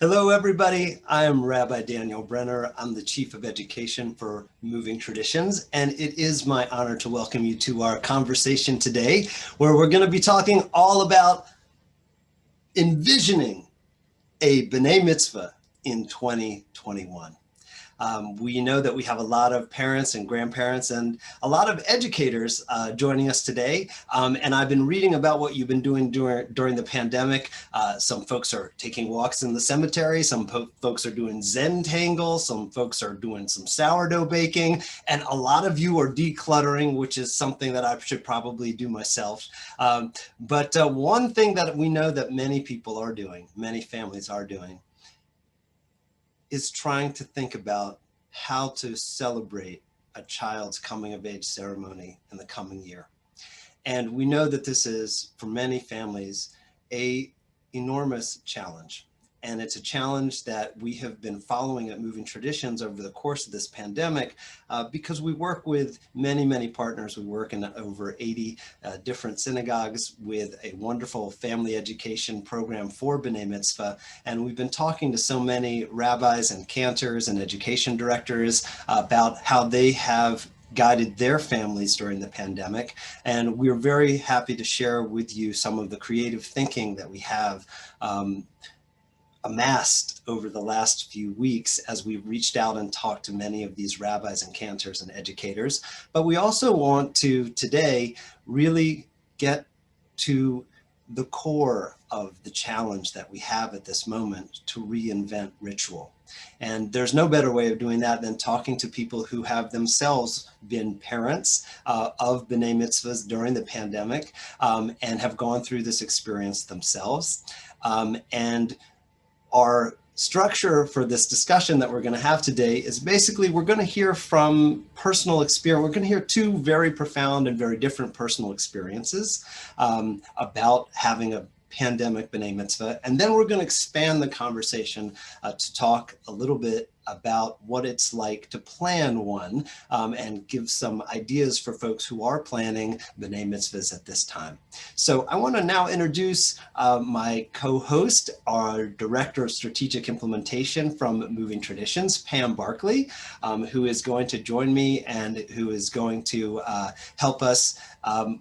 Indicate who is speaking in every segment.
Speaker 1: Hello, everybody. I am Rabbi Daniel Brenner. I'm the Chief of Education for Moving Traditions, and it is my honor to welcome you to our conversation today, where we're going to be talking all about envisioning a B'nai Mitzvah in 2021. We know that we have a lot of parents and grandparents and a lot of educators joining us today. And I've been reading about what you've been doing during the pandemic. Some folks are taking walks in the cemetery. Some folks are doing Zentangle. Some folks are doing some sourdough baking. And a lot of you are decluttering, which is something that I should probably do myself. But one thing that we know that many people are doing, many families are doing, is trying to think about how to celebrate a child's coming of age ceremony in the coming year. And we know that this is, for many families, an enormous challenge. And it's a challenge that we have been following at Moving Traditions over the course of this pandemic because we work with many, many partners. We work in over 80 different synagogues with a wonderful family education program for B'nai Mitzvah. And we've been talking to so many rabbis and cantors and education directors about how they have guided their families during the pandemic. And we're very happy to share with you some of the creative thinking that we have amassed over the last few weeks as we've reached out and talked to many of these rabbis and cantors and educators. But we also want to today really get to the core of the challenge that we have at this moment to reinvent ritual. And there's no better way of doing that than talking to people who have themselves been parents of B'nai Mitzvahs during the pandemic and have gone through this experience themselves. And our structure for this discussion that we're going to have today is basically we're going to hear from personal experience. We're going to hear two very profound and very different personal experiences about having a pandemic B'nai Mitzvah. And then we're going to expand the conversation to talk a little bit about what it's like to plan one and give some ideas for folks who are planning B'nai Mitzvahs at this time. So I want to now introduce my co-host, our Director of Strategic Implementation from Moving Traditions, Pam Barkley, who is going to join me and who is going to help us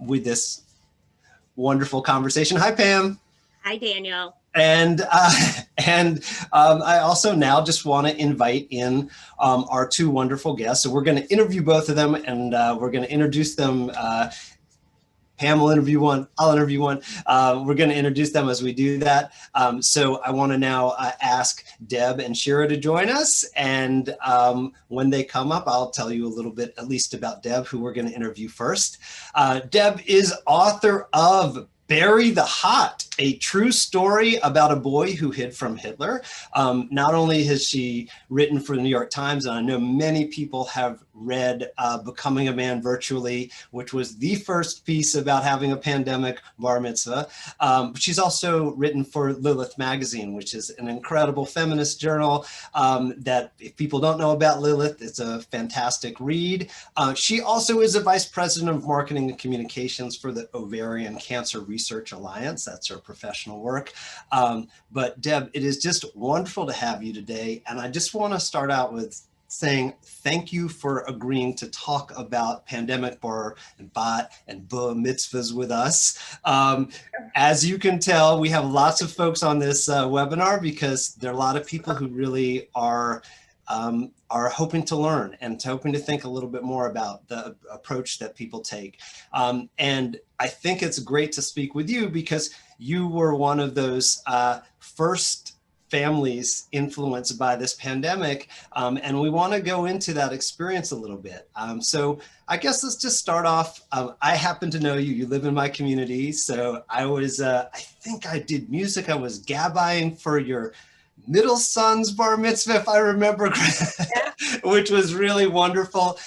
Speaker 1: with this wonderful conversation. Hi, Pam.
Speaker 2: Hi, Daniel.
Speaker 1: And I also now just want to invite in our two wonderful guests. So we're going to interview both of them, and we're going to introduce them. Pam will interview one, I'll interview one. We're going to introduce them as we do that. So I want to now ask Deb and Shira to join us. And when they come up, I'll tell you a little bit, at least about Deb, who we're going to interview first. Deb is author of Bury the Hot, a true story about a boy who hid from Hitler. Not only has she written for the New York Times, and I know many people have read Becoming a Man Virtually, which was the first piece about having a pandemic bar mitzvah. She's also written for Lilith Magazine, which is an incredible feminist journal that if people don't know about Lilith, it's a fantastic read. She also is a vice president of marketing and communications for the Ovarian Cancer Research Alliance. That's her professional work. But Deb, it is just wonderful to have you today. And I just want to start out with saying thank you for agreeing to talk about pandemic bar and bat and bar mitzvahs with us. As you can tell, we have lots of folks on this webinar because there are a lot of people who really are hoping to learn and hoping to think a little bit more about the approach that people take. And I think it's great to speak with you because you were one of those first families influenced by this pandemic. And we want to go into that experience a little bit. So I guess let's just start off. I happen to know you, you live in my community. So I was, I think I did music. I was gabbying for your middle son's bar mitzvah, if I remember correctly, which was really wonderful.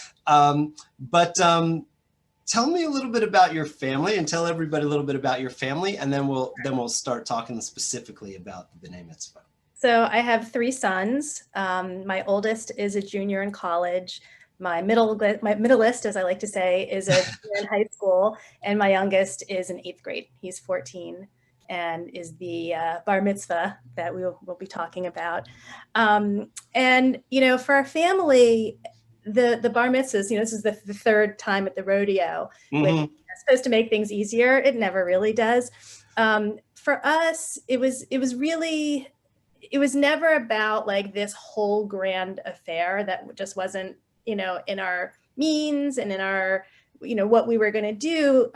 Speaker 1: Tell me a little bit about your family and tell everybody a little bit about your family, and then we'll start talking specifically about the B'nai Mitzvah.
Speaker 3: So I have 3 sons. My oldest is a junior in college. My middleist, as I like to say, is a junior in high school, and my youngest is in 8th grade. He's 14. and is the bar mitzvah that we'll be talking about. And, you know, for our family, the bar mitzvahs, you know, this is the third time at the rodeo, which is supposed to make things easier. It never really does. For us, it was never about like this whole grand affair that just wasn't, you know, in our means and in our, you know, what we were going to do.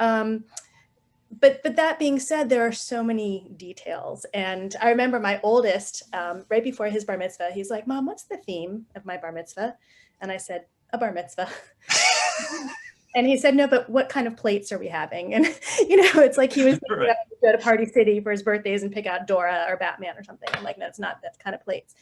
Speaker 3: But that being said, there are so many details. And I remember my oldest, right before his bar mitzvah, he's like, "Mom, what's the theme of my bar mitzvah?" And I said, "A bar mitzvah." And he said, "No, but what kind of plates are we having?" And, you know, it's like he was
Speaker 1: Right.
Speaker 3: to go to Party City for his birthdays and pick out Dora or Batman or something. I'm like, no, it's not that kind of plates.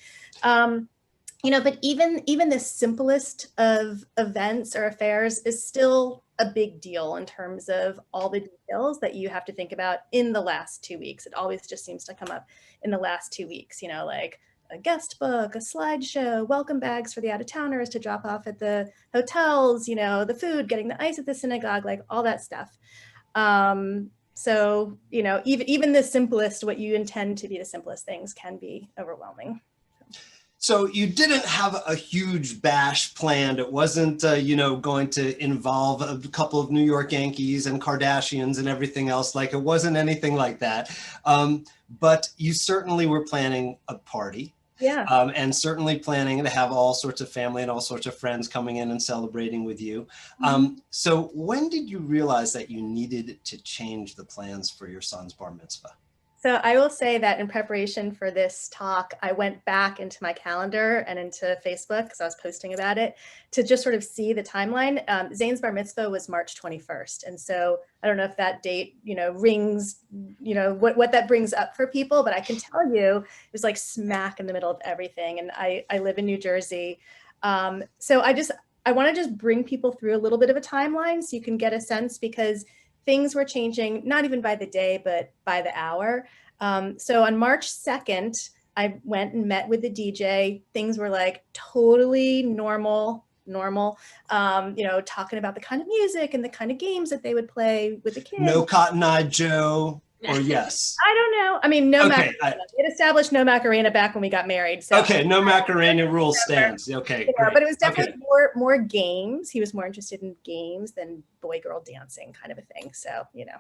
Speaker 3: You know, but even the simplest of events or affairs is still a big deal in terms of all the details that you have to think about in the last 2 weeks. It always just seems to come up in the last 2 weeks, you know, like a guest book, a slideshow, welcome bags for the out-of-towners to drop off at the hotels, you know, the food, getting the ice at the synagogue, like all that stuff. So, you know, even the simplest, what you intend to be the simplest things can be overwhelming.
Speaker 1: So you didn't have a huge bash planned. It wasn't, you know, going to involve a couple of New York Yankees and Kardashians and everything else. Like, it wasn't anything like that. But you certainly were planning a party.
Speaker 3: Yeah.
Speaker 1: And certainly planning to have all sorts of family and all sorts of friends coming in and celebrating with you. So when did you realize that you needed to change the plans for your son's bar mitzvah?
Speaker 3: So I will say that in preparation for this talk, I went back into my calendar and into Facebook, because I was posting about it, to just sort of see the timeline. Zane's bar mitzvah was March 21st. And so I don't know if that date, you know, rings, you know, what that brings up for people, but I can tell you it was like smack in the middle of everything. And I live in New Jersey. So I want to just bring people through a little bit of a timeline so you can get a sense, because things were changing, not even by the day, but by the hour. So on March 2nd, I went and met with the DJ. Things were like totally normal, you know, talking about the kind of music and the kind of games that they would play with the kids.
Speaker 1: No Cotton Eye Joe, or yes?
Speaker 3: I don't know. I mean, no
Speaker 1: Okay,
Speaker 3: Macarena. We had established no Macarena back when we got married. So
Speaker 1: okay, no Macarena rule stands. Okay, great.
Speaker 3: But it was definitely more games. He was more interested in games than boy-girl dancing kind of a thing. So, you know,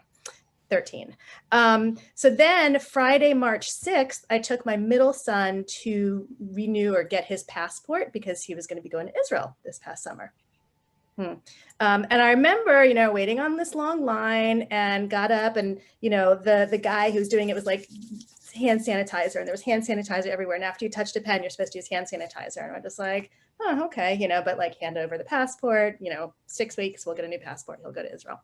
Speaker 3: 13. So then Friday, March 6th, I took my middle son to renew or get his passport, because he was going to be going to Israel this past summer. And I remember, you know, waiting on this long line, and got up, and, you know, the guy who was doing it was like hand sanitizer, and there was hand sanitizer everywhere. And after you touched a pen, you're supposed to use hand sanitizer. And I'm just like, oh, okay, you know, but like hand over the passport, you know, 6 weeks, we'll get a new passport. He'll go to Israel.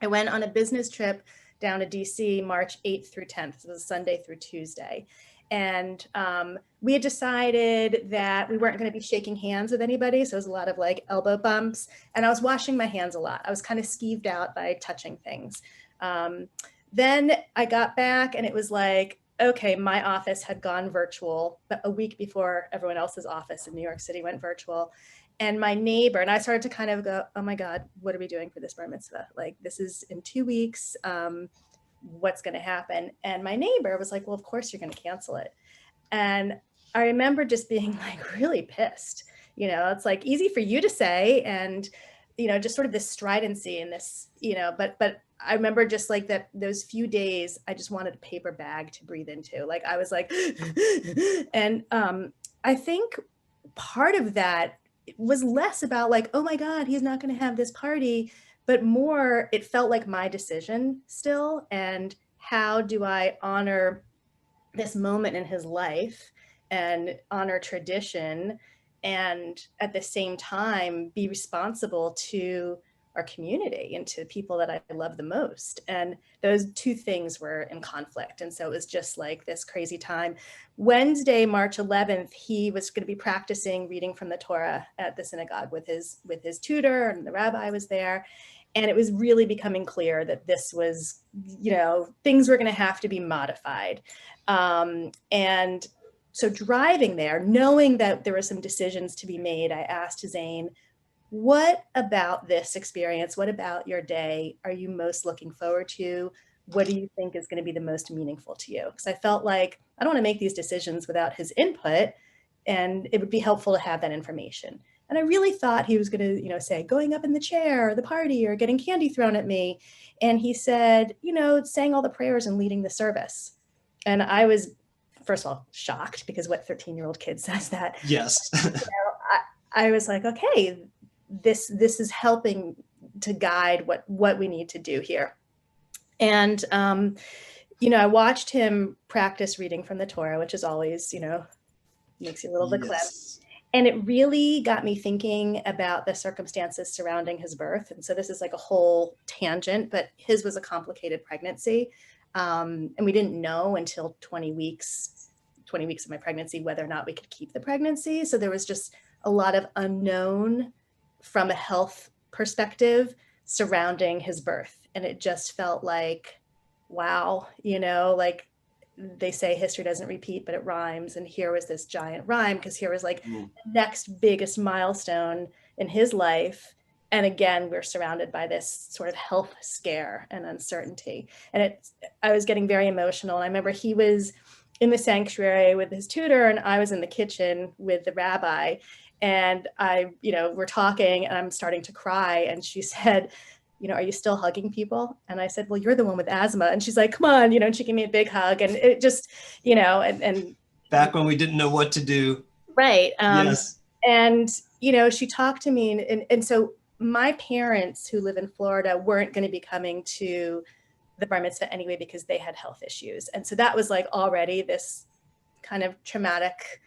Speaker 3: I went on a business trip down to DC March 8th through 10th. So it was Sunday through Tuesday. And we had decided that we weren't going to be shaking hands with anybody. So it was a lot of like elbow bumps. And I was washing my hands a lot. I was kind of skeeved out by touching things. Then I got back, and it was like, okay, my office had gone virtual, but a week before everyone else's office in New York City went virtual. And my neighbor, and I started to kind of go, oh my God, what are we doing for this bar mitzvah? Like, this is in 2 weeks. What's going to happen? And my neighbor was like, well, of course you're going to cancel it. And I remember just being like really pissed. You know, it's like easy for you to say, and, you know, just sort of this stridency in this, you know, but I remember just like that those few days, I just wanted a paper bag to breathe into. Like, I was like, and I think part of that was less about like, oh my God, he's not going to have this party, but more, it felt like my decision still. And how do I honor this moment in his life and honor tradition, and at the same time be responsible to our community and to the people that I love the most. And those two things were in conflict. And so it was just like this crazy time. Wednesday, March 11th, he was going to be practicing reading from the Torah at the synagogue with his tutor, and the rabbi was there. And it was really becoming clear that this was, you know, things were going to have to be modified. And so driving there, knowing that there were some decisions to be made, I asked Zane, what about this experience? What about your day are you most looking forward to? what do you think is going to be the most meaningful to you? Because I felt like I don't want to make these decisions without his input, and it would be helpful to have that information. And I really thought he was going to, say going up in the chair or the party or getting candy thrown at me. And he said, saying all the prayers and leading the service. And I was, first of all, shocked, because what 13-year-old kid says that?
Speaker 1: Yes.
Speaker 3: I was like, okay, this is helping to guide what we need to do here. And, I watched him practice reading from the Torah, which is always, makes you a little bit clever. And it really got me thinking about the circumstances surrounding his birth. And so this is like a whole tangent, but his was a complicated pregnancy. And we didn't know until 20 weeks of my pregnancy whether or not we could keep the pregnancy. So there was just a lot of unknown from a health perspective surrounding his birth. And it just felt like, wow, like they say history doesn't repeat, but it rhymes. And here was this giant rhyme, because here was like the next biggest milestone in his life. And again, we're surrounded by this sort of health scare and uncertainty. And I was getting very emotional. And I remember he was in the sanctuary with his tutor, and I was in the kitchen with the rabbi. And we're talking, and I'm starting to cry. And she said, are you still hugging people? And I said, well, you're the one with asthma. And she's like, come on, and she gave me a big hug. And it just, and
Speaker 1: back when we didn't know what to do.
Speaker 3: Right.
Speaker 1: Yes.
Speaker 3: And, she talked to me. And so my parents, who live in Florida, weren't going to be coming to the bar mitzvah anyway, because they had health issues. And so that was like already this kind of traumatic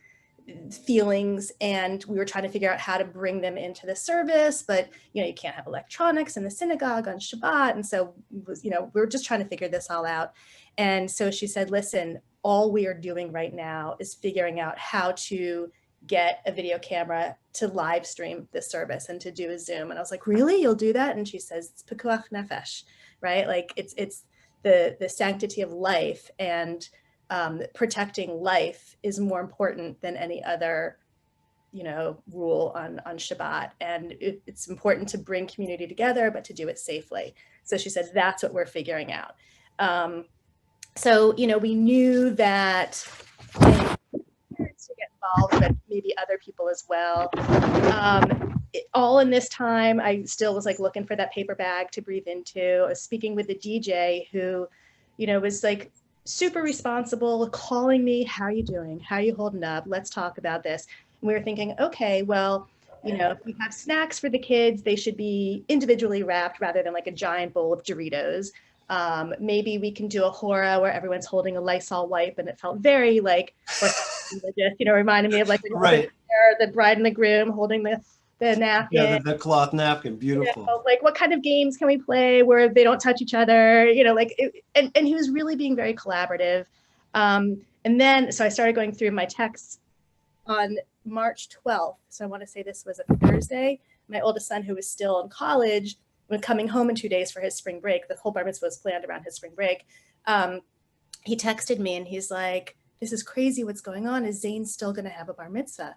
Speaker 3: feelings, and we were trying to figure out how to bring them into the service, but you can't have electronics in the synagogue on Shabbat. And so we were just trying to figure this all out. And so she said, listen, all we are doing right now is figuring out how to get a video camera to live stream this service and to do a Zoom. And I was like, really? You'll do that? And she says, it's pikuach nefesh, right? Like it's the sanctity of life, and protecting life is more important than any other, rule on Shabbat. And it's important to bring community together, but to do it safely. So she said, that's what we're figuring out. So, we knew that parents to get involved, but maybe other people as well. All in this time, I still was like looking for that paper bag to breathe into. I was speaking with the DJ who, was like super responsible, calling me, how are you doing? How are you holding up? Let's talk about this. And we were thinking, okay, well, if we have snacks for the kids, they should be individually wrapped rather than like a giant bowl of Doritos. Maybe we can do a hora where everyone's holding a Lysol wipe, and it felt very like religious, reminded me of like
Speaker 1: right.
Speaker 3: The bride and the groom holding the napkin.
Speaker 1: Yeah, the cloth napkin, beautiful.
Speaker 3: Like what kind of games can we play where they don't touch each other? And he was really being very collaborative. And then, so I started going through my texts on March 12th. So I want to say this was a Thursday. My oldest son, who was still in college, when coming home in 2 days for his spring break, the whole bar mitzvah was planned around his spring break. He texted me and he's like, this is crazy what's going on. Is Zane still going to have a bar mitzvah?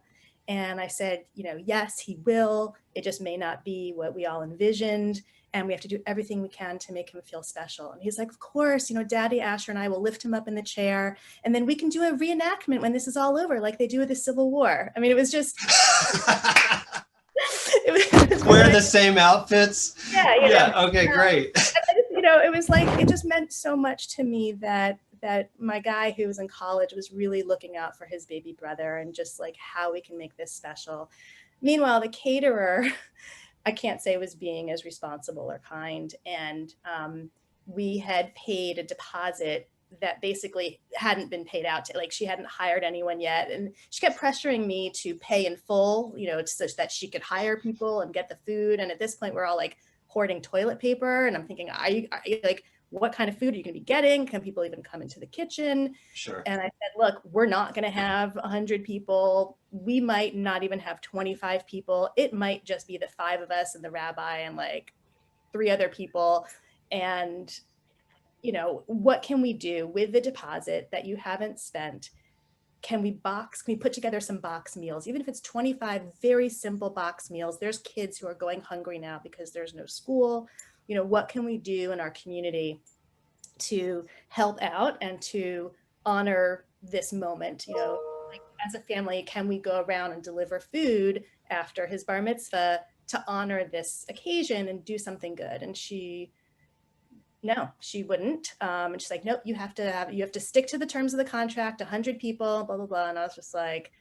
Speaker 3: And I said, yes, he will. It just may not be what we all envisioned. And we have to do everything we can to make him feel special. And he's like, of course, Daddy Asher and I will lift him up in the chair. And then we can do a reenactment when this is all over, like they do with the Civil War. I mean, it was just...
Speaker 1: Wear the same outfits?
Speaker 3: Yeah.
Speaker 1: Okay, great.
Speaker 3: It was like, it just meant so much to me that my guy who was in college was really looking out for his baby brother and just like how we can make this special. Meanwhile, the caterer, I can't say was being as responsible or kind. And we had paid a deposit that basically hadn't been paid out to, like she hadn't hired anyone yet. And she kept pressuring me to pay in full, such that she could hire people and get the food. And at this point, we're all like hoarding toilet paper. And I'm thinking, are you like, what kind of food are you going to be getting? Can people even come into the kitchen?
Speaker 1: Sure.
Speaker 3: And I said, look, we're not going to have 100 people. We might not even have 25 people. It might just be the 5 of us and the rabbi and like 3 other people. And, what can we do with the deposit that you haven't spent? Can we put together some box meals? Even if it's 25 very simple box meals, there's kids who are going hungry now because there's no school. What can we do in our community to help out and to honor this moment. You know, like as a family, can we go around and deliver food after his bar mitzvah to honor this occasion and do something good? And no, she wouldn't. And she's like, nope, you have to stick to the terms of the contract, 100 people, blah, blah, blah. And I was just like,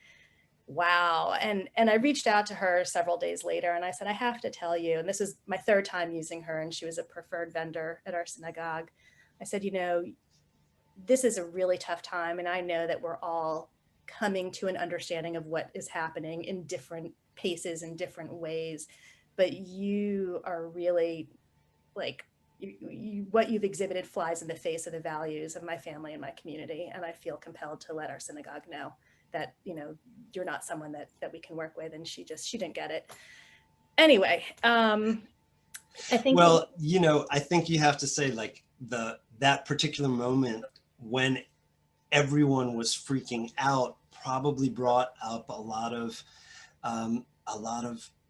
Speaker 3: wow. And I reached out to her several days later and I said, I have to tell you, and this is my third time using her, and she was a preferred vendor at our synagogue. I said, you know, this is a really tough time. And I know that we're all coming to an understanding of what is happening in different paces in different ways. But you are really like, what you've exhibited flies in the face of the values of my family and my community. And I feel compelled to let our synagogue know that, you know, you're not someone that we can work with. And she didn't get it. Anyway, I think.
Speaker 1: Well, you know, I think you have to say like that particular moment when everyone was freaking out probably brought up a lot of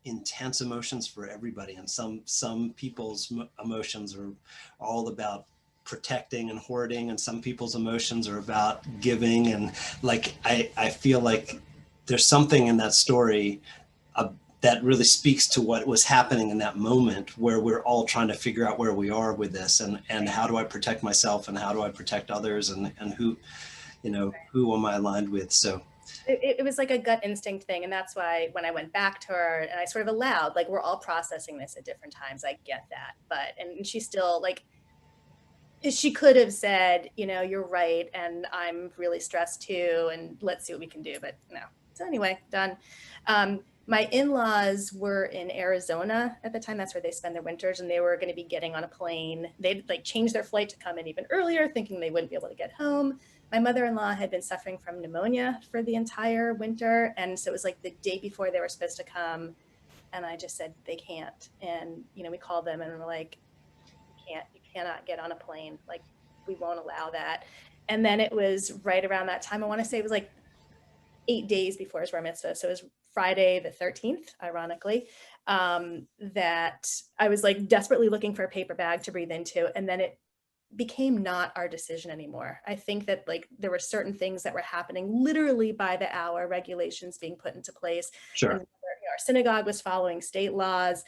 Speaker 1: intense emotions for everybody. And some people's emotions are all about protecting and hoarding, and some people's emotions are about giving. And like, I feel like there's something in that story that really speaks to what was happening in that moment, where we're all trying to figure out where we are with this, and how do I protect myself, and how do I protect others, and who, you know, who am I aligned with? So
Speaker 3: it was like a gut instinct thing. And that's why when I went back to her and I sort of allowed, like, we're all processing this at different times. I get that. But, and she still, like, she could have said, you know, you're right. And I'm really stressed too. And let's see what we can do. But no. So anyway, done. My in-laws were in Arizona at the time. That's where they spend their winters. And they were going to be getting on a plane. They'd like changed their flight to come in even earlier, thinking they wouldn't be able to get home. My mother-in-law had been suffering from pneumonia for the entire winter. And so it was like the day before they were supposed to come. And I just said, they can't. And, you know, we called them and we're like, you cannot get on a plane. Like, we won't allow that. And then it was right around that time. I want to say it was like 8 days before his bar mitzvah. So it was Friday the 13th, ironically, that I was like desperately looking for a paper bag to breathe into. And then it became not our decision anymore. I think that like there were certain things that were happening literally by the hour, regulations being put into place.
Speaker 1: sure.
Speaker 3: And our synagogue was following state laws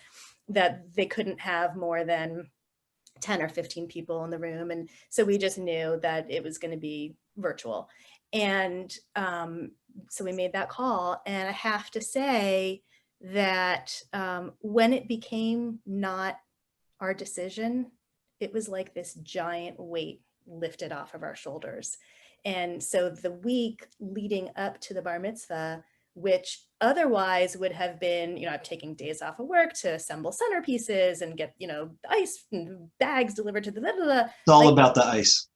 Speaker 3: that they couldn't have more than 10 or 15 people in the room. And so we just knew that it was going to be virtual. And so we made that call. And I have to say that when it became not our decision, it was like this giant weight lifted off of our shoulders. And so the week leading up to the bar mitzvah, which otherwise would have been, you know, I'm taking days off of work to assemble centerpieces and get, you know, ice and bags delivered to the blah, blah, blah.
Speaker 1: It's all
Speaker 3: like,
Speaker 1: about the ice.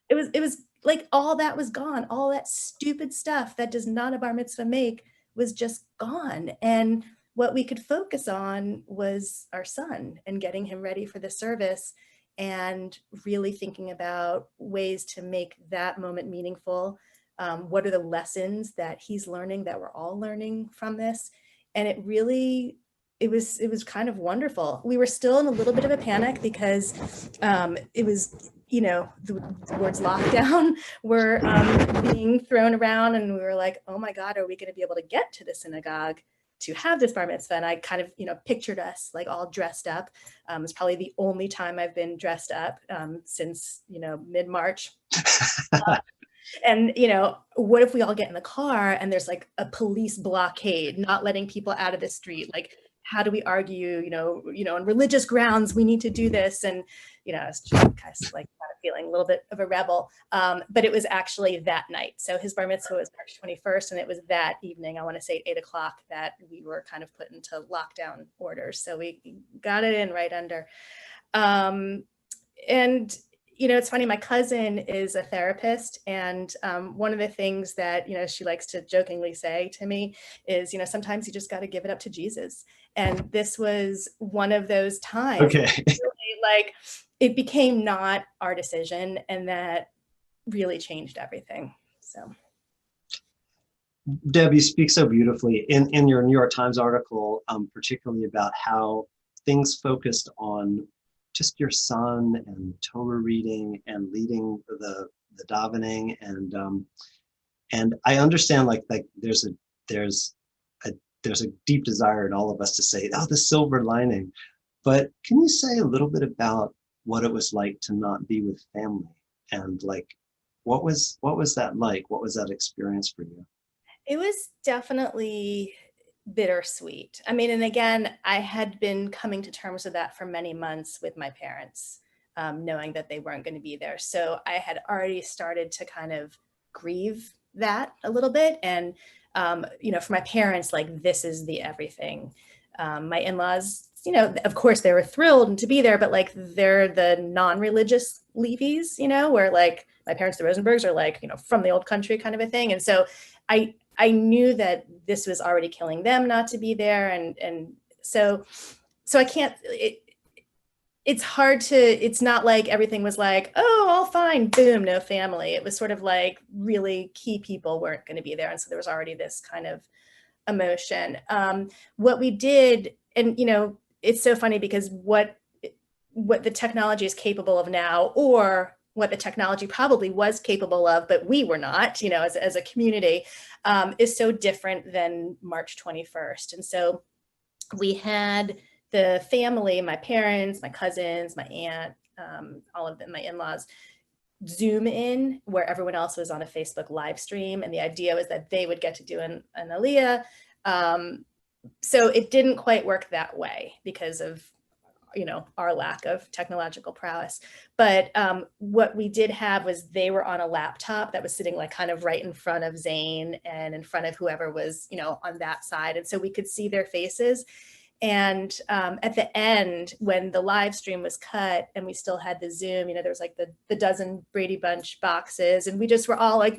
Speaker 3: It was like all that was gone. All that stupid stuff that does not a bar mitzvah make was just gone. And what we could focus on was our son and getting him ready for the service, and really thinking about ways to make that moment meaningful. What are the lessons that he's learning, that we're all learning from this? And it really, it was kind of wonderful. We were still in a little bit of a panic because it was, you know, the words lockdown were being thrown around, and we were like, oh my God, are we going to be able to get to the synagogue to have this bar mitzvah? And I kind of, you know, pictured us like all dressed up. It's probably the only time I've been dressed up since, you know, mid-March. And, you know, what if we all get in the car and there's like a police blockade, not letting people out of the street? Like, how do we argue, you know, on religious grounds, we need to do this? And, you know, it's just kind of feeling a little bit of a rebel. But it was actually that night. So his bar mitzvah was March 21st. And it was that evening, I want to say 8 o'clock, that we were kind of put into lockdown orders. So we got it in right under. And, you know, it's funny, my cousin is a therapist. And one of the things that, you know, she likes to jokingly say to me is, you know, sometimes you just got to give it up to Jesus. And this was one of those times.
Speaker 1: Okay.
Speaker 3: Really, like, it became not our decision, and that really changed everything. So.
Speaker 1: Deb, you speak so beautifully in your New York Times article, particularly about how things focused on just your son and Torah reading and leading the davening, and I understand like there's a deep desire in all of us to say, oh, the silver lining. But can you say a little bit about what it was like to not be with family, and like what was that like? What was that experience for you?
Speaker 3: It was definitely bittersweet. I mean, and again, I had been coming to terms with that for many months with my parents, knowing that they weren't going to be there. So I had already started to kind of grieve that a little bit. And, for my parents, like, this is the everything. My in-laws, of course they were thrilled to be there, but like they're the non-religious Levies, where like my parents, the Rosenbergs, are like, from the old country kind of a thing. And so I knew that this was already killing them not to be there. And so I can't, it's hard to, it's not like everything was like, oh, all fine, boom, no family. It was sort of like really key people weren't going to be there. And so there was already this kind of emotion. What we did, and it's so funny because what the technology is capable of now, or what the technology probably was capable of, but we were not, as a community, is so different than March 21st. And so we had the family, my parents, my cousins, my aunt, all of them, my in-laws, Zoom in where everyone else was on a Facebook live stream. And the idea was that they would get to do an Aliyah. So it didn't quite work that way because of our lack of technological prowess. But what we did have was they were on a laptop that was sitting like kind of right in front of Zane and in front of whoever was, on that side. And so we could see their faces. And at the end, when the live stream was cut and we still had the Zoom, there was like the dozen Brady Bunch boxes, and we just were all like,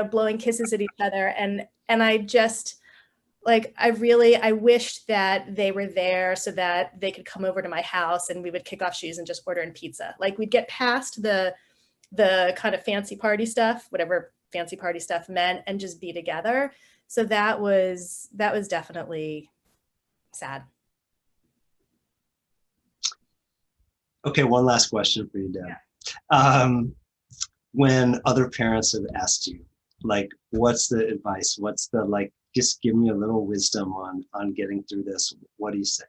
Speaker 3: blowing kisses at each other. And I just, like, I wished that they were there so that they could come over to my house and we would kick off shoes and just order in pizza. Like, we'd get past the kind of fancy party stuff, whatever fancy party stuff meant, and just be together. So that was definitely sad.
Speaker 1: Okay, one last question for you, Deb.
Speaker 3: Yeah.
Speaker 1: When other parents have asked you, like, what's the advice? What's the, like, just give me a little wisdom on getting through this. What do you say?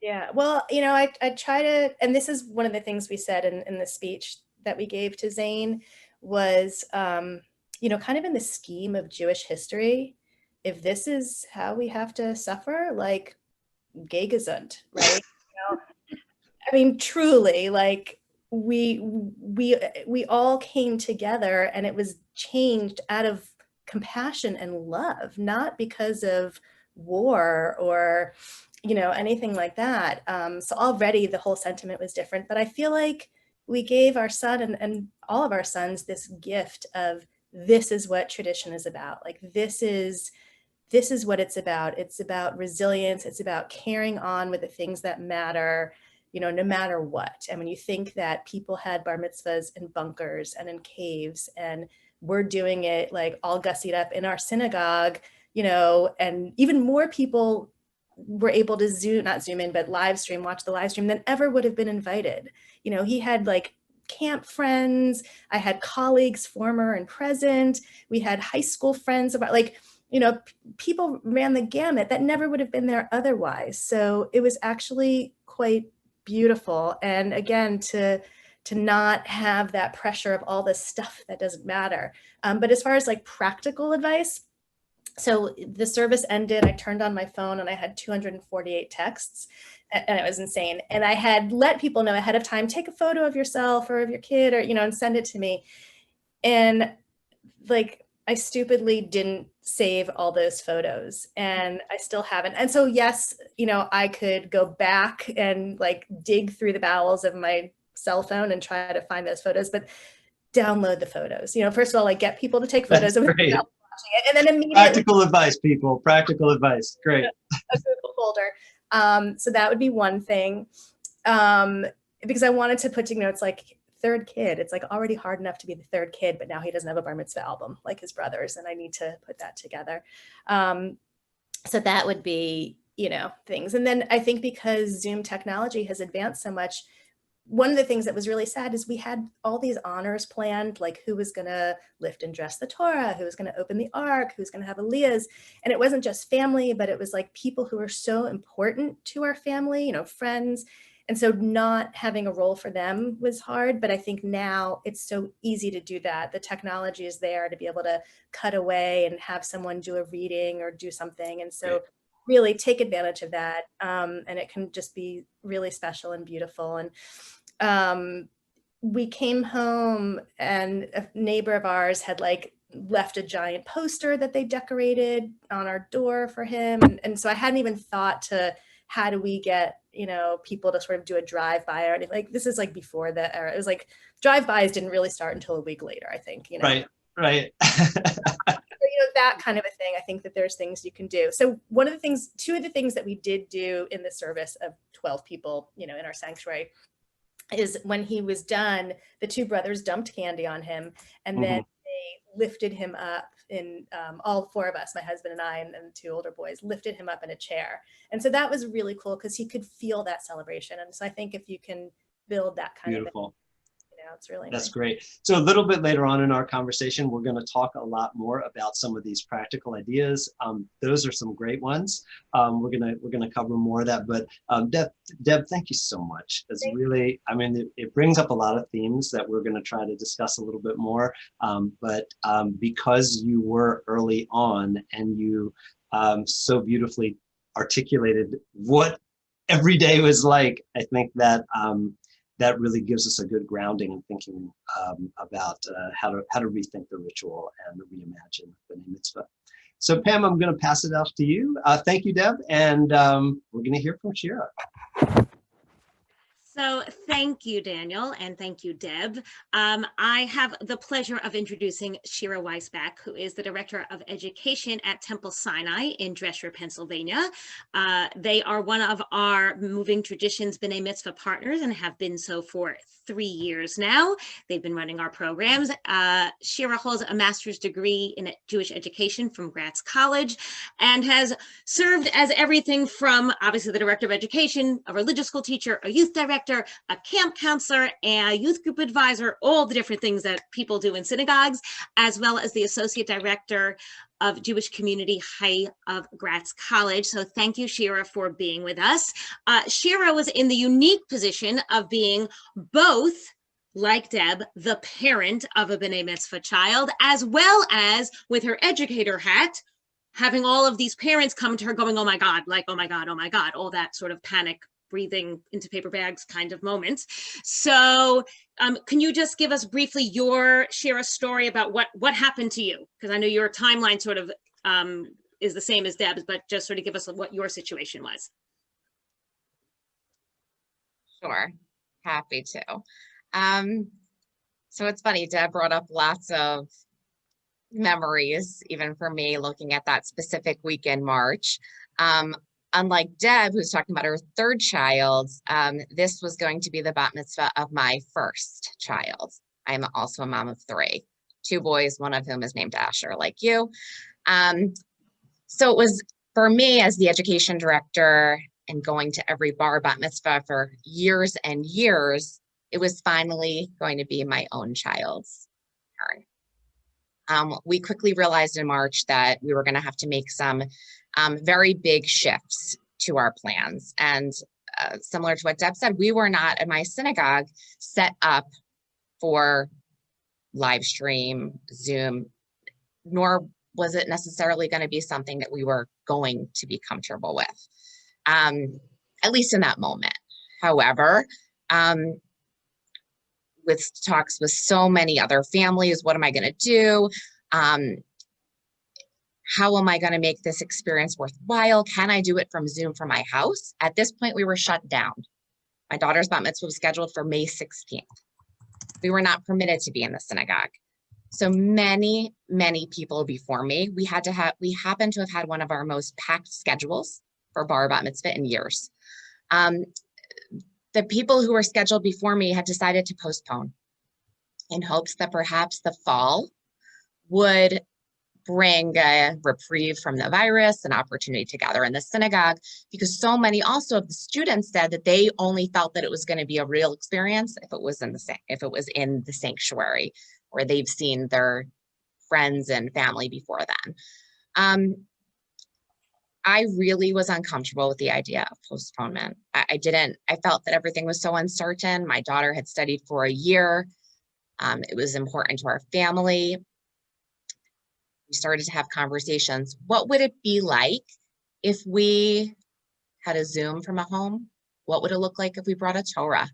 Speaker 3: Yeah, well, I try to, and this is one of the things we said in the speech that we gave to Zane was, kind of in the scheme of Jewish history, if this is how we have to suffer, like, gay gesund, right? I mean, truly, like, we all came together and it was changed out of compassion and love, not because of war or, anything like that. So already the whole sentiment was different, but I feel like we gave our son and all of our sons this gift of, this is what tradition is about. Like, this is what it's about. It's about resilience. It's about carrying on with the things that matter, no matter what. And when you think that people had bar mitzvahs in bunkers and in caves, and we're doing it like all gussied up in our synagogue, and even more people were able to not zoom in, but live stream, watch the live stream than ever would have been invited. He had like camp friends. I had colleagues, former and present. We had high school friends, about like, people ran the gamut that never would have been there otherwise. So it was actually quite beautiful. And again, to not have that pressure of all this stuff that doesn't matter. But as far as like practical advice, so the service ended, I turned on my phone and I had 248 texts, and it was insane. And I had let people know ahead of time, take a photo of yourself or of your kid, or, and send it to me. And like, I stupidly didn't save all those photos, and I still haven't. And so, yes, I could go back and like dig through the bowels of my cell phone and try to find those photos, but download the photos. First of all, like, get people to take photos of
Speaker 1: Great.
Speaker 3: watching it, and then immediately
Speaker 1: Practical advice, people. Practical advice. Great.
Speaker 3: a Google folder. So that would be one thing. Because I wanted to put, it's like third kid. It's like already hard enough to be the third kid, but now he doesn't have a bar mitzvah album like his brothers, and I need to put that together. So that would be, things. And then I think because Zoom technology has advanced so much, one of the things that was really sad is we had all these honors planned, like who was going to lift and dress the Torah, who was going to open the Ark, who was going to have Aliyahs. And it wasn't just family, but it was like people who were so important to our family, friends. And so not having a role for them was hard. But I think now it's so easy to do that. The technology is there to be able to cut away and have someone do a reading or do something. And so really take advantage of that. And it can just be really special and beautiful. And we came home and a neighbor of ours had left a giant poster that they decorated on our door for him. And so I hadn't even thought to, how do we get, people to sort of do a drive-by or anything. This is before that era. It was drive-bys didn't really start until a week later, I think,
Speaker 1: Right.
Speaker 3: That kind of a thing. I think that there's things you can do. So two of the things that we did do in the service of 12 people, in our sanctuary, is when he was done, the two brothers dumped candy on him, and then they lifted him up in all four of us, my husband and I, and the two older boys, lifted him up in a chair. And so that was really cool because he could feel that celebration. And so I think if you can build that kind of thing, it's really
Speaker 1: That's
Speaker 3: nice.
Speaker 1: great. So a little bit later on in our conversation, we're going to talk a lot more about some of these practical ideas. Those are some great ones. We're gonna cover more of that. But Deb, thank you so much. It's really, it brings up a lot of themes that we're going to try to discuss a little bit more. But because you were early on and you so beautifully articulated what every day was like, I think that that really gives us a good grounding in thinking about how to rethink the ritual and reimagine B'nai Mitzvah. So Pam, I'm going to pass it off to you. Thank you, Deb, and we're going to hear from Shira.
Speaker 2: So thank you, Daniel, and thank you, Deb. I have the pleasure of introducing Shira Weisbach, who is the Director of Education at Temple Sinai in Dresher, Pennsylvania. They are one of our Moving Traditions B'nai Mitzvah partners and have been so for 3 years now. They've been running our programs. Shira holds a master's degree in Jewish education from Gratz College and has served as everything from obviously the Director of Education, a religious school teacher, a youth director, a camp counselor, a youth group advisor, all the different things that people do in synagogues, as well as the Associate Director of Jewish Community High of Gratz College. So thank you, Shira, for being with us. Shira was in the unique position of being both, like Deb, the parent of a B'nai Mitzvah child, as well as with her educator hat, having all of these parents come to her going, oh my God, oh my God, oh my God, all that sort of panic, breathing into paper bags kind of moments. So can you just give us briefly share a story about what happened to you? Because I know your timeline sort of is the same as Deb's, but just sort of give us what your situation was.
Speaker 4: Sure, happy to. So it's funny, Deb brought up lots of memories, even for me, looking at that specific week in March. Unlike Deb, who's talking about her third child, this was going to be the bat mitzvah of my first child. I'm also a mom of 3, 2 boys, one of whom is named Asher, like you. So it was, for me as the education director and going to every bar bat mitzvah for years and years, it was finally going to be my own child's turn. We quickly realized in March that we were going to have to make some very big shifts to our plans. And similar to what Deb said, we were not at my synagogue set up for live stream, Zoom, nor was it necessarily going to be something that we were going to be comfortable with, at least in that moment. However, with talks with so many other families, what am I going to do? How am I going to make this experience worthwhile? Can I do it from Zoom from my house? At this point, we were shut down. My daughter's bat mitzvah was scheduled for May 16th. We were not permitted to be in the synagogue. So many, many people before me, we happened to have had one of our most packed schedules for bar bat mitzvah in years. The people who were scheduled before me had decided to postpone in hopes that perhaps the fall would bring a reprieve from the virus, an opportunity to gather in the synagogue, because so many also of the students said that they only felt that it was going to be a real experience if it was in the sanctuary, where they've seen their friends and family before then. I really was uncomfortable with the idea of postponement. I felt that everything was so uncertain. My daughter had studied for a year. It was important to our family. We started to have conversations. What would it be like if we had a Zoom from a home? What would it look like if we brought a Torah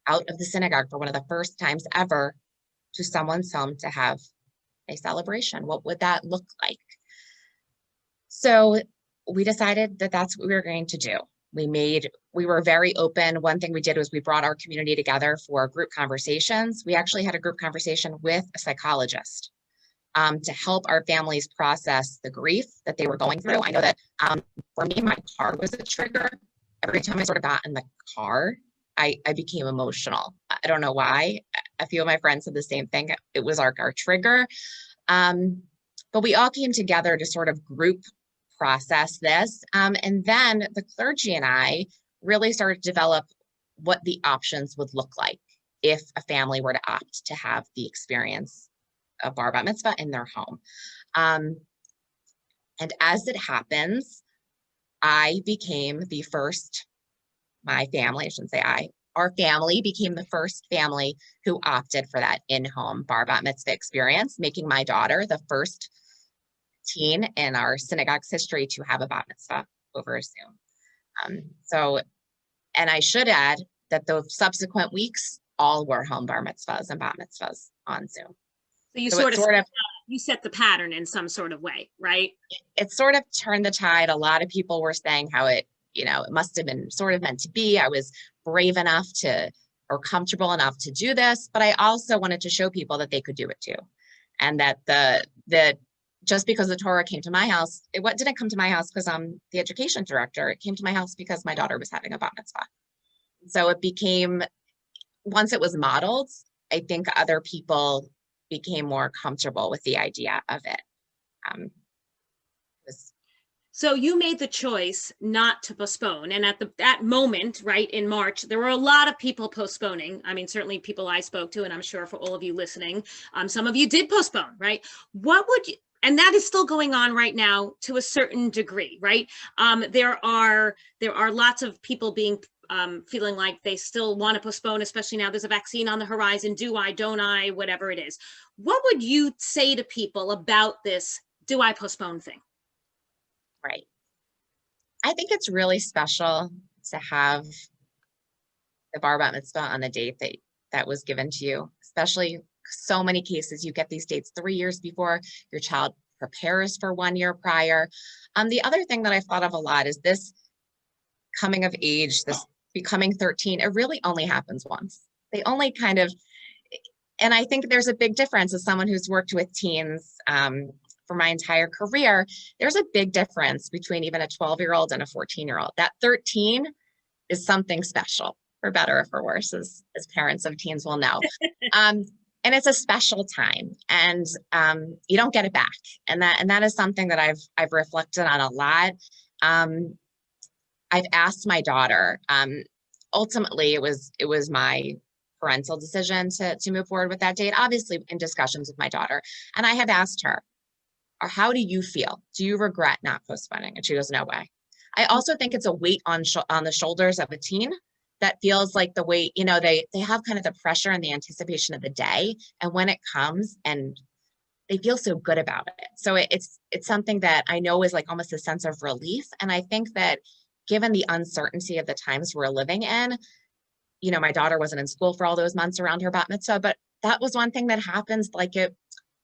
Speaker 4: out of the synagogue for one of the first times ever to someone's home to have a celebration? What would that look like? So we decided that that's what we were going to do. We were very open. One thing we did was we brought our community together for group conversations. We actually had a group conversation with a psychologist to help our families process the grief that they were going through. I know that for me, my car was a trigger. Every time I sort of got in the car, I became emotional. I don't know why. A few of my friends said the same thing. It was our trigger. But we all came together to sort of group process this. And then the clergy and I really started to develop what the options would look like if a family were to opt to have the experience of bar bat mitzvah in their home. And as it happens, our family became the first family who opted for that in-home bar bat mitzvah experience, making my daughter the first teen in our synagogue's history to have a bat mitzvah over Zoom. And I should add that the subsequent weeks all were home bar mitzvahs and bat mitzvahs on Zoom.
Speaker 2: So you you set the pattern in some sort of way, right?
Speaker 4: It sort of turned the tide. A lot of people were saying how it must have been sort of meant to be. I was brave enough or comfortable enough to do this, but I also wanted to show people that they could do it too. And that just because the Torah came to my house, it didn't come to my house because I'm the education director. It came to my house because my daughter was having a bat mitzvah. So it became, once it was modeled, I think other people became more comfortable with the idea of it.
Speaker 2: So you made the choice not to postpone. And at that moment, right, in March, there were a lot of people postponing. I mean, certainly people I spoke to, and I'm sure for all of you listening, some of you did postpone, right? And that is still going on right now to a certain degree, right? There are lots of people feeling like they still want to postpone, especially now there's a vaccine on the horizon. Do I, don't I, whatever it is. What would you say to people about this do I postpone thing?
Speaker 4: Right. I think it's really special to have the bar bat mitzvah on the date that was given to you, especially so many cases you get these dates 3 years before your child prepares for 1 year prior. The other thing that I've thought of a lot is this coming of age, this becoming 13, it really only happens once. They only kind of, and I think there's a big difference as someone who's worked with teens for my entire career. There's a big difference between even a 12-year-old and a 14-year-old. That 13 is something special, for better or for worse, as parents of teens will know. And it's a special time, and you don't get it back. And that is something that I've reflected on a lot. I've asked my daughter. Ultimately, it was my parental decision to move forward with that date, obviously in discussions with my daughter. And I have asked her, how do you feel? Do you regret not postponing? And she goes, no way. I also think it's a weight on the shoulders of a teen that feels like the weight, they have kind of the pressure and the anticipation of the day. And when it comes, and they feel so good about it. So it's something that I know is like almost a sense of relief. And I think that given the uncertainty of the times we're living in, my daughter wasn't in school for all those months around her bat mitzvah, but that was one thing that happens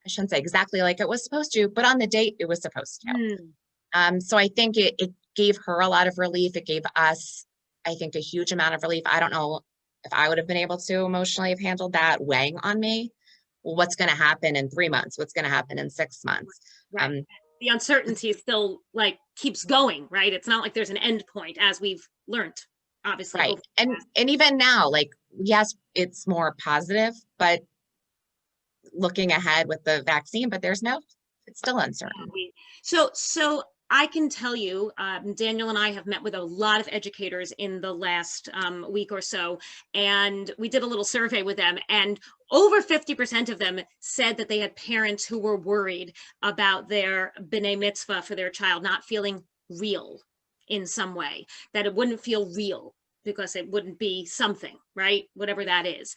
Speaker 4: I shouldn't say exactly like it was supposed to, but on the date it was supposed to. So I think it gave her a lot of relief. It gave us, I think, a huge amount of relief. I don't know if I would have been able to emotionally have handled that weighing on me. Well, what's going to happen in 3 months? What's going to happen in 6 months?
Speaker 2: Right. The uncertainty still keeps going, right? It's not like there's an end point, as we've learned, obviously.
Speaker 4: Right. And even now, yes, it's more positive, but looking ahead with the vaccine, but there's no still uncertain.
Speaker 2: So I can tell you, Daniel and I have met with a lot of educators in the last week or so, and we did a little survey with them, and over 50% of them said that they had parents who were worried about their B'nai Mitzvah for their child not feeling real in some way, that it wouldn't feel real because it wouldn't be something, right? Whatever that is.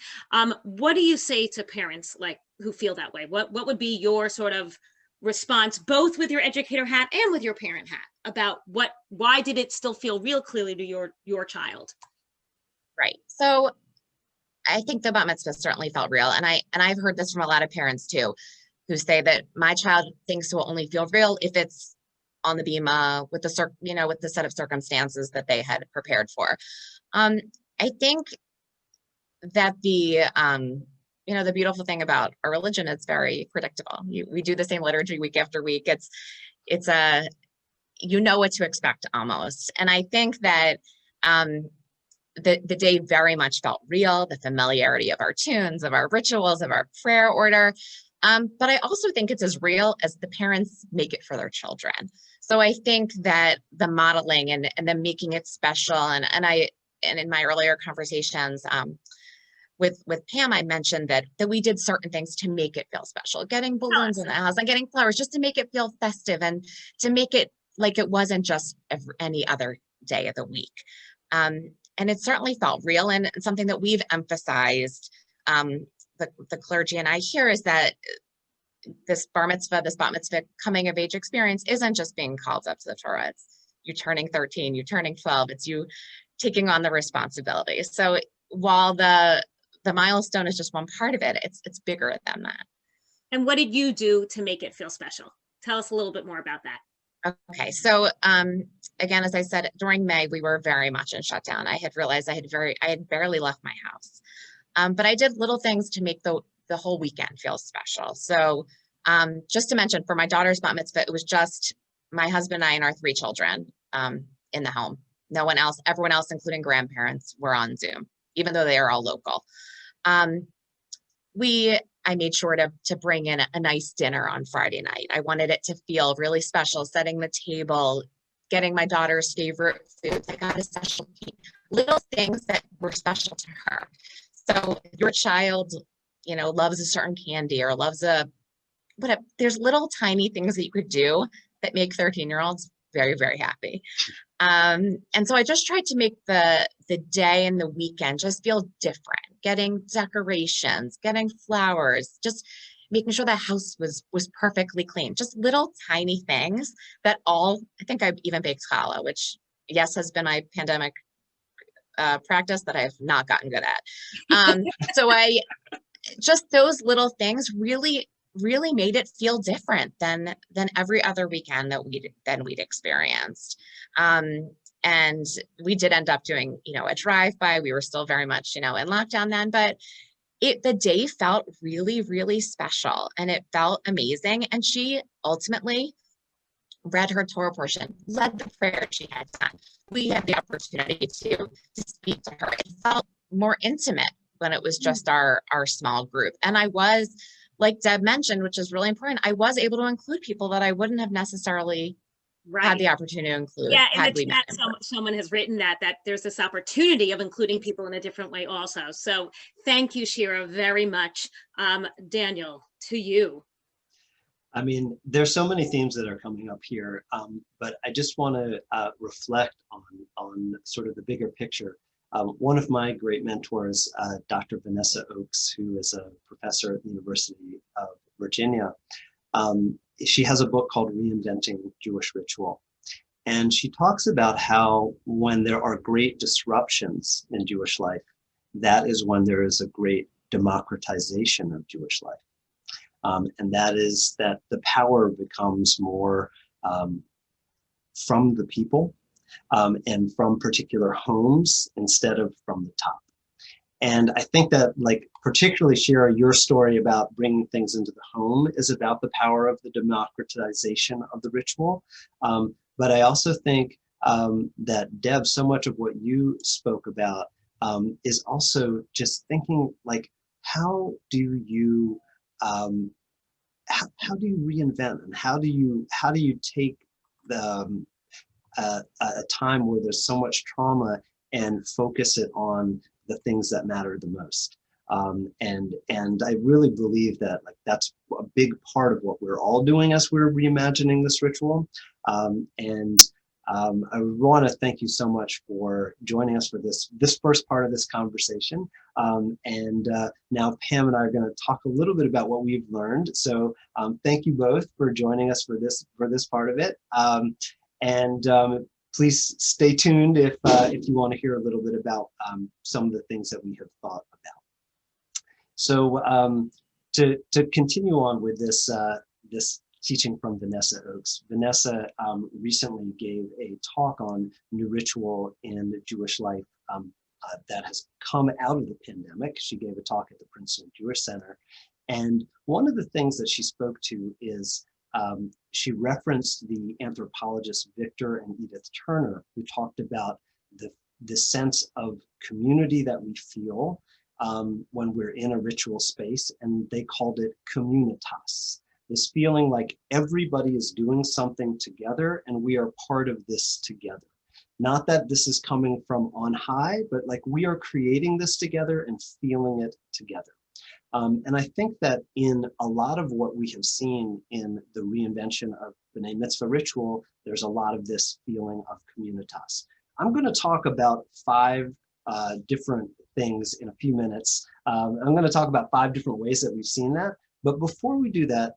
Speaker 2: What do you say to parents like who feel that way? What would be your sort of response, both with your educator hat and with your parent hat, about why did it still feel real clearly to your child?
Speaker 4: Right. So I think the bat mitzvah certainly felt real. And I've heard this from a lot of parents too, who say that my child thinks it will only feel real if it's on the bima with the set of circumstances that they had prepared for. I think that the beautiful thing about our religion, it's very predictable. We do the same liturgy week after week. It's what to expect almost. And I think that the day very much felt real, the familiarity of our tunes, of our rituals, of our prayer order. But I also think it's as real as the parents make it for their children. So I think that the modeling and then making it special, and in my earlier conversations with Pam, I mentioned that we did certain things to make it feel special, getting balloons in the house and getting flowers just to make it feel festive and to make it like it wasn't just any other day of the week. And it certainly felt real, and something that we've emphasized, the clergy and I here, is that this bat mitzvah coming of age experience isn't just being called up to the Torah. It's you turning 13, you turning 12, it's you taking on the responsibility. So while the milestone is just one part of it, it's bigger than that.
Speaker 2: And what did you do to make it feel special? Tell us a little bit more about that.
Speaker 4: Okay, so again, as I said, during May, we were very much in shutdown. I had realized I had barely left my house. But I did little things to make the whole weekend feel special. So just to mention, for my daughter's bat mitzvah, it was just my husband and I and our 3 children in the home. No one else, everyone else, including grandparents, were on Zoom, even though they are all local. I made sure to bring in a nice dinner on Friday night. I wanted it to feel really special, setting the table, getting my daughter's favorite foods. I got a special cake, little things that were special to her. So if your child, loves a certain candy or loves there's little tiny things that you could do that make 13-year-olds very, very happy. And so I just tried to make the day and the weekend just feel different, getting decorations, getting flowers, just making sure the house was perfectly clean, just little tiny things I think I even baked challah, which yes, has been my pandemic practice that I have not gotten good at. So just those little things really made it feel different than every other weekend that we'd experienced. And we did end up doing, a drive-by. We were still very much, in lockdown then, but the day felt really, really special, and it felt amazing. And she ultimately read her Torah portion, led the prayer she had done. We had the opportunity to speak to her. It felt more intimate when it was just our small group. And I was, like Deb mentioned, which is really important, I was able to include people that I wouldn't have necessarily had the opportunity to include.
Speaker 2: Yeah, in the chat, someone has written that there's this opportunity of including people in a different way also. So thank you, Shira, very much. Daniel, to you.
Speaker 1: I mean, there's so many themes that are coming up here, but I just want to reflect on sort of the bigger picture. One of my great mentors, Dr. Vanessa Oakes, who is a professor at the University of Virginia, she has a book called Reinventing Jewish Ritual. And she talks about how when there are great disruptions in Jewish life, that is when there is a great democratization of Jewish life. And that is that the power becomes more from the people and from particular homes instead of from the top. And I think that, like, particularly, Shira, your story about bringing things into the home is about the power of the democratization of the ritual. But I also think that, Deb, so much of what you spoke about is also just thinking, like, how do you how do you reinvent, and how do you take the a time where there's so much trauma and focus it on the things that matter the most. And I really believe that like that's a big part of what we're all doing as we're reimagining this ritual. I want to thank you so much for joining us for this first part of this conversation. Now Pam and I are going to talk a little bit about what we've learned. So thank you both for joining us for this part of it. Please stay tuned if you want to hear a little bit about some of the things that we have thought about. So to continue on with this teaching from Vanessa Oakes. Vanessa recently gave a talk on new ritual in Jewish life that has come out of the pandemic. She gave a talk at the Princeton Jewish Center. And one of the things that she spoke to is she referenced the anthropologists Victor and Edith Turner, who talked about the sense of community that we feel when we're in a ritual space, and they called it communitas. This feeling like everybody is doing something together and we are part of this together. Not that this is coming from on high, but like we are creating this together and feeling it together. And I think that in a lot of what we have seen in the reinvention of B'nai Mitzvah ritual, there's a lot of this feeling of communitas. I'm going to talk about 5 different things in a few minutes. I'm going to talk about 5 different ways that we've seen that. But before we do that,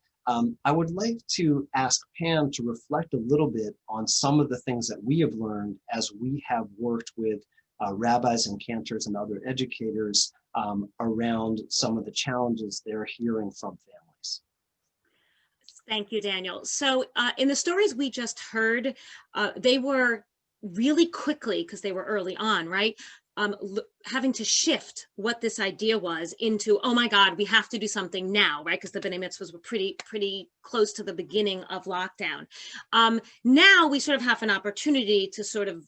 Speaker 1: I would like to ask Pam to reflect a little bit on some of the things that we have learned as we have worked with rabbis and cantors and other educators around some of the challenges they're hearing from families.
Speaker 2: Thank you, Daniel. So in the stories we just heard, they were really quickly, because they were early on, right? Having to shift what this idea was into, oh my God, we have to do something now, right? Because the B'nai Mitzvahs were pretty close to the beginning of lockdown. Now we sort of have an opportunity to sort of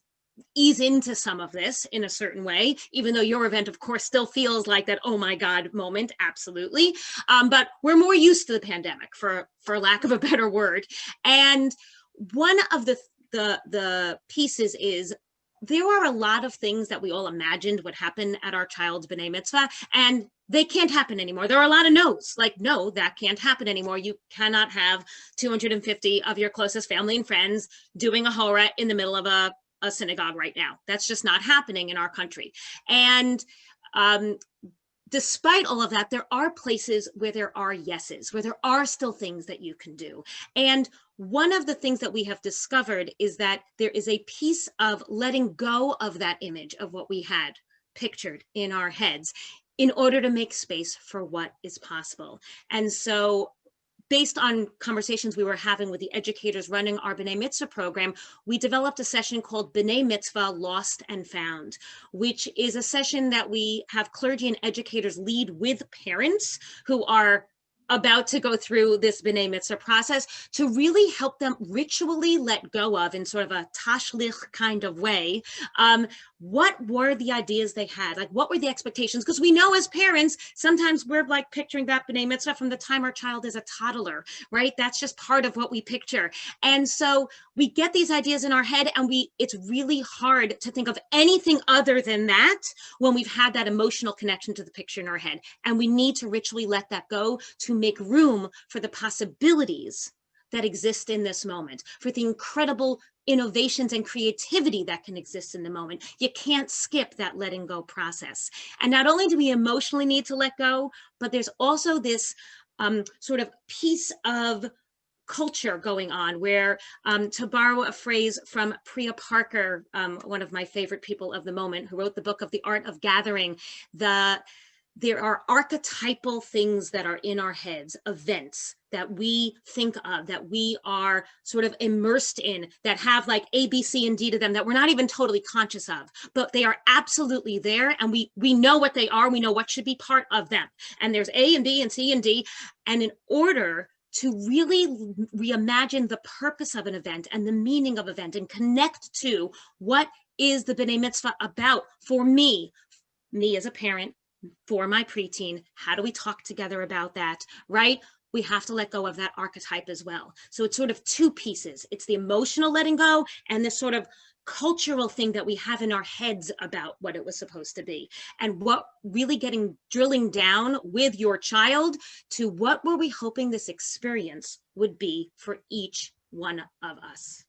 Speaker 2: ease into some of this in a certain way, even though your event, of course, still feels like that, oh my God moment, absolutely. But we're more used to the pandemic, for lack of a better word. And one of the pieces is, there are a lot of things that we all imagined would happen at our child's B'nai Mitzvah, and they can't happen anymore. There are a lot of no's, like, no, that can't happen anymore. You cannot have 250 of your closest family and friends doing a hora in the middle of a synagogue right now. That's just not happening in our country. And despite all of that, there are places where there are yeses, where there are still things that you can do. And one of the things that we have discovered is that there is a piece of letting go of that image of what we had pictured in our heads in order to make space for what is possible. And so, based on conversations we were having with the educators running our B'nai Mitzvah program, we developed a session called B'nai Mitzvah Lost and Found, which is a session that we have clergy and educators lead with parents who are about to go through this B'nai Mitzvah process, to really help them ritually let go of, in sort of a tashlich kind of way, what were the ideas they had? Like, what were the expectations? Because we know as parents, sometimes we're like picturing that B'nai Mitzvah from the time our child is a toddler, right? That's just part of what we picture. And so we get these ideas in our head, and it's really hard to think of anything other than that when we've had that emotional connection to the picture in our head. And we need to ritually let that go to make room for the possibilities that exist in this moment, for the incredible innovations and creativity that can exist in the moment. You can't skip that letting go process. And not only do we emotionally need to let go, but there's also this sort of piece of culture going on where, to borrow a phrase from Priya Parker, one of my favorite people of the moment, who wrote the book of The Art of Gathering, there are archetypal things that are in our heads, events that we think of, that we are sort of immersed in, that have like A, B, C, and D to them, that we're not even totally conscious of, but they are absolutely there. And we know what they are. We know what should be part of them. And there's A and B and C and D. And in order to really reimagine the purpose of an event and the meaning of an event, and connect to what is the B'nai Mitzvah about for me as a parent, for my preteen, how do we talk together about that, right? we have to let go of that archetype as well. So it's sort of two pieces. It's the emotional letting go and this sort of cultural thing that we have in our heads about what it was supposed to be, and what really drilling down with your child to what were we hoping this experience would be for each one of us.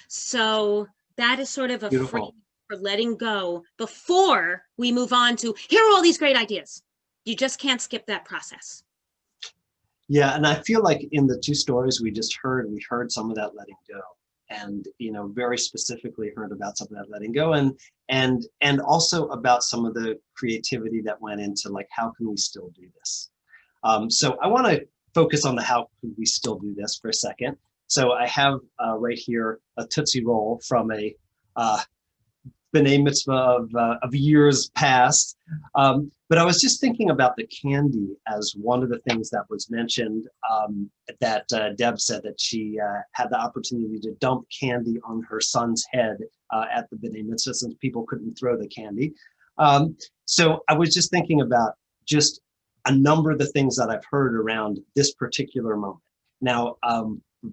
Speaker 2: So that is sort of a free for letting go before we move on to, here are all these great ideas. You just can't skip that process.
Speaker 1: Yeah, and I feel like in the two stories we just heard, we heard some of that letting go, and very specifically heard about some of that letting go, and also about some of the creativity that went into like, how can we still do this? So I want to focus on the how can we still do this for a second. So I have right here a Tootsie Roll from a B'nai Mitzvah of years past. But I was just thinking about the candy as one of the things that was mentioned, that Deb said that she had the opportunity to dump candy on her son's head at the B'nai Mitzvah since people couldn't throw the candy. So I was just thinking about just a number of the things that I've heard around this particular moment. Now,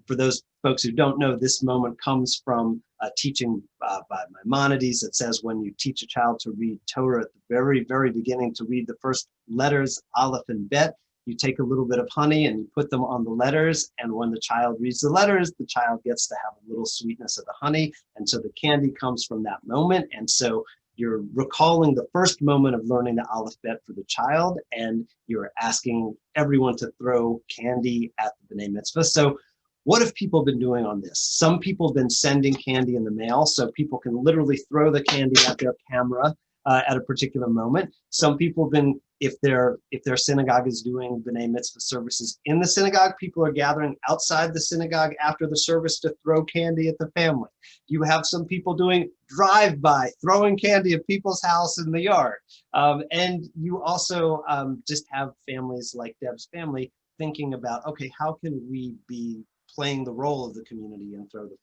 Speaker 1: for those folks who don't know, this moment comes from a teaching by Maimonides that says when you teach a child to read Torah at the very, very beginning, to read the first letters, Aleph and Bet, you take a little bit of honey and you put them on the letters, and when the child reads the letters, the child gets to have a little sweetness of the honey, and so the candy comes from that moment. And so you're recalling the first moment of learning the Aleph Bet for the child, and you're asking everyone to throw candy at the B'nai Mitzvah. So what have people been doing on this? Some people have been sending candy in the mail, so people can literally throw the candy at their camera at a particular moment. Some people have been, if their synagogue is doing B'nai Mitzvah services in the synagogue, people are gathering outside the synagogue after the service to throw candy at the family. You have some people doing drive-by, throwing candy at people's house in the yard. And you also just have families like Deb's family thinking about, okay, how can we be playing the role of the community and throw the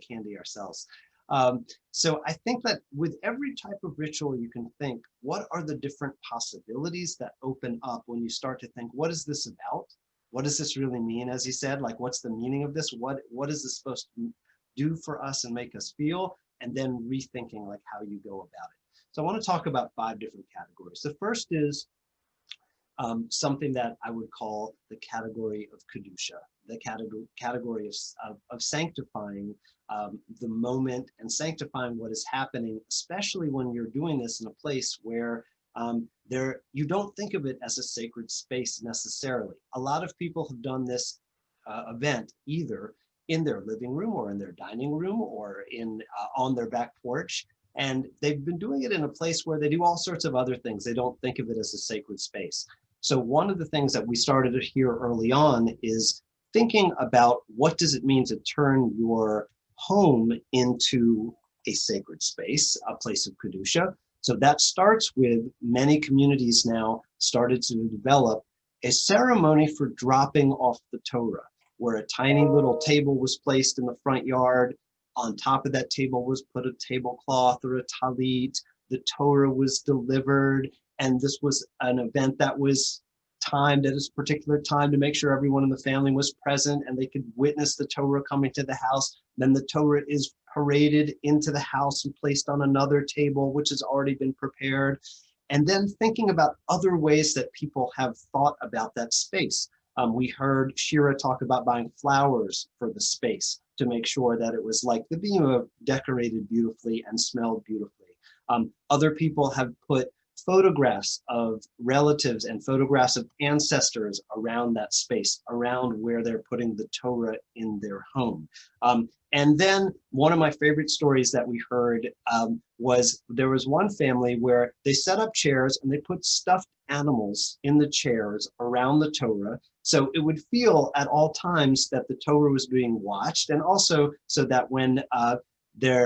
Speaker 1: candy ourselves. So I think that with every type of ritual you can think, what are the different possibilities that open up when you start to think, what is this about? What does this really mean? As you said, like, what's the meaning of this? What is this supposed to do for us and make us feel? And then rethinking like how you go about it. So I want to talk about 5 different categories. The first is something that I would call the category of Kedusha, the category of sanctifying the moment and sanctifying what is happening, especially when you're doing this in a place where you don't think of it as a sacred space necessarily. A lot of people have done this event either in their living room or in their dining room or on their back porch. And they've been doing it in a place where they do all sorts of other things. They don't think of it as a sacred space. So one of the things that we started to hear early on is thinking about what does it mean to turn your home into a sacred space, a place of Kedusha. So that starts with many communities now started to develop a ceremony for dropping off the Torah, where a tiny little table was placed in the front yard. On top of that table was put a tablecloth or a talit. The Torah was delivered, and this was an event that was timed at a particular time to make sure everyone in the family was present and they could witness the Torah coming to the house. Then the Torah is paraded into the house and placed on another table, which has already been prepared. And then thinking about other ways that people have thought about that space. We heard Shira talk about buying flowers for the space to make sure that it was like the bima, decorated beautifully and smelled beautifully. Other people have put photographs of relatives and photographs of ancestors around that space, around where they're putting the Torah in their home. And then one of my favorite stories that we heard was there was one family where they set up chairs and they put stuffed animals in the chairs around the Torah. So it would feel at all times that the Torah was being watched, and also so that when this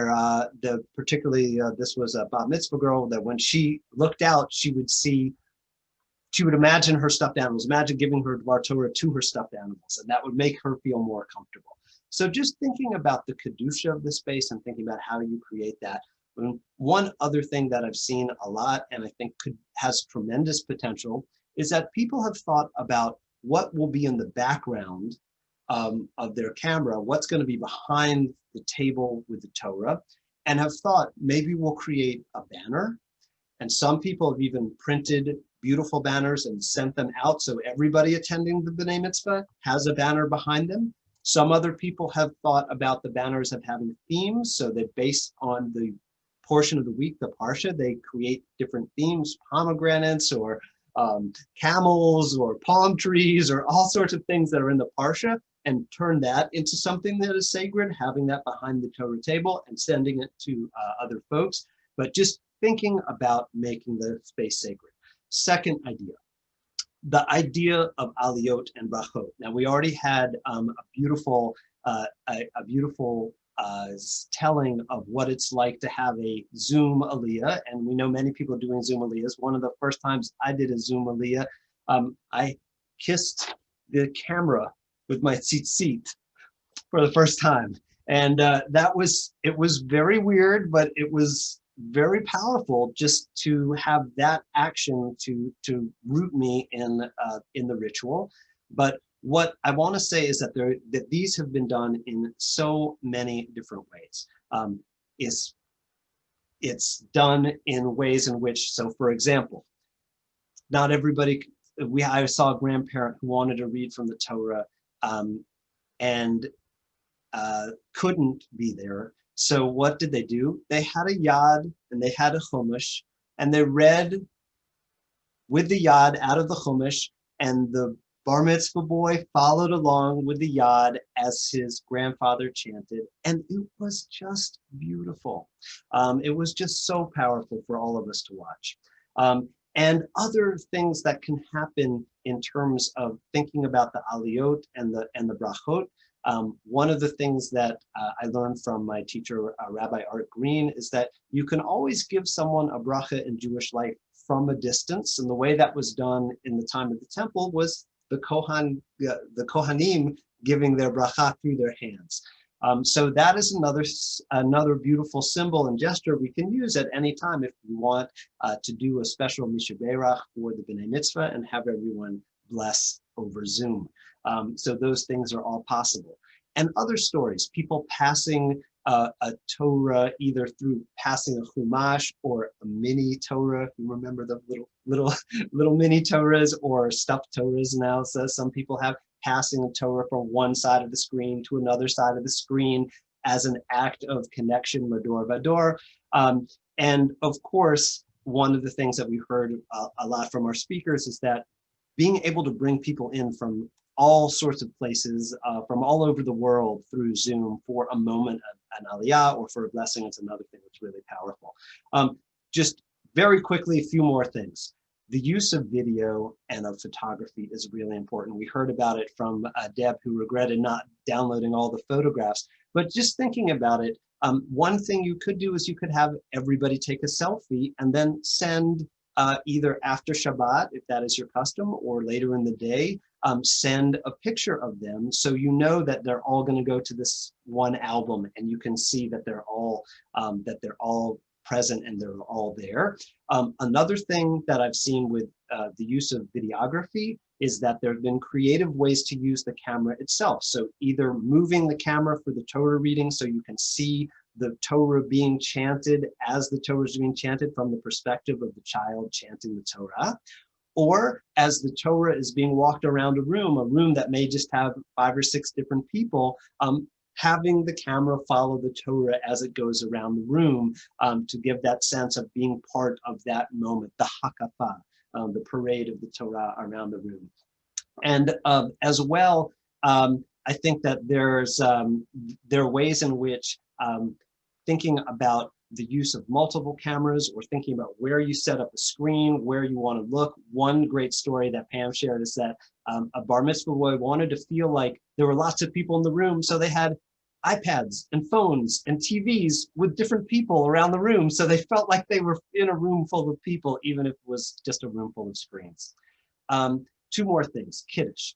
Speaker 1: was a bat mitzvah girl, that when she looked out, she would imagine her stuffed animals, imagine giving her Dvar Torah to her stuffed animals, and that would make her feel more comfortable. So just thinking about the Kedusha of the space and thinking about how you create that. One other thing that I've seen a lot, and I think has tremendous potential, is that people have thought about what will be in the background of their camera, what's going to be behind the table with the Torah, and have thought maybe we'll create a banner. And some people have even printed beautiful banners and sent them out so everybody attending the B'nai Mitzvah has a banner behind them. Some other people have thought about the banners of having themes, so that based on the portion of the week, the Parsha, they create different themes, pomegranates or camels or palm trees or all sorts of things that are in the Parsha, and turn that into something that is sacred, having that behind the Torah table and sending it to other folks, but just thinking about making the space sacred. Second idea, the idea of aliyot and brachot. Now, we already had a beautiful telling of what it's like to have a Zoom aliyah, and we know many people doing Zoom aliyahs. One of the first times I did a Zoom aliyah, I kissed the camera with my tzitzit for the first time, and it was very weird, but it was very powerful just to have that action to root me in the ritual. But what I want to say is that these have been done in so many different ways. It's done in ways in which, so for example, not everybody. I saw a grandparent who wanted to read from the Torah and couldn't be there. So what did they do? They had a yad and they had a chumash, and they read with the yad out of the chumash, and the bar mitzvah boy followed along with the yad as his grandfather chanted, and it was just beautiful. It was just so powerful for all of us to watch. And other things that can happen in terms of thinking about the aliyot and the brachot. One of the things that I learned from my teacher, Rabbi Art Green, is that you can always give someone a bracha in Jewish life from a distance. And the way that was done in the time of the temple was the Kohanim giving their bracha through their hands. So that is another beautiful symbol and gesture we can use at any time if we want to do a special Mishaberach for the B'nai Mitzvah and have everyone bless over Zoom. So those things are all possible. And other stories, people passing a Torah either through passing a Chumash or a mini Torah. You remember the little mini Torahs or stuffed Torahs now. So some people have passing a Torah from one side of the screen to another side of the screen as an act of connection, Mador Vador. And of course, one of the things that we heard a lot from our speakers is that being able to bring people in from all sorts of places, from all over the world through Zoom for a moment of an aliyah or for a blessing is another thing that's really powerful. Just very quickly, a few more things. The use of video and of photography is really important. We heard about it from Deb, who regretted not downloading all the photographs, but just thinking about it, one thing you could do is you could have everybody take a selfie and then send either after Shabbat, if that is your custom, or later in the day, send a picture of them so you know that they're all going to go to this one album and you can see that they're all present and they're all there. Another thing that I've seen with the use of videography is that there have been creative ways to use the camera itself. So either moving the camera for the Torah reading so you can see the Torah being chanted as the Torah is being chanted from the perspective of the child chanting the Torah, or as the Torah is being walked around a room that may just have 5 or 6 different people, having the camera follow the Torah as it goes around the room to give that sense of being part of that moment, the hakafa, the parade of the Torah around the room. And as well, I think that there are ways in which thinking about the use of multiple cameras or thinking about where you set up a screen, where you want to look. One great story that Pam shared is that a bar mitzvah boy wanted to feel like there were lots of people in the room, so they had iPads and phones and TVs with different people around the room, so they felt like they were in a room full of people, even if it was just a room full of screens. 2 more things, Kiddush.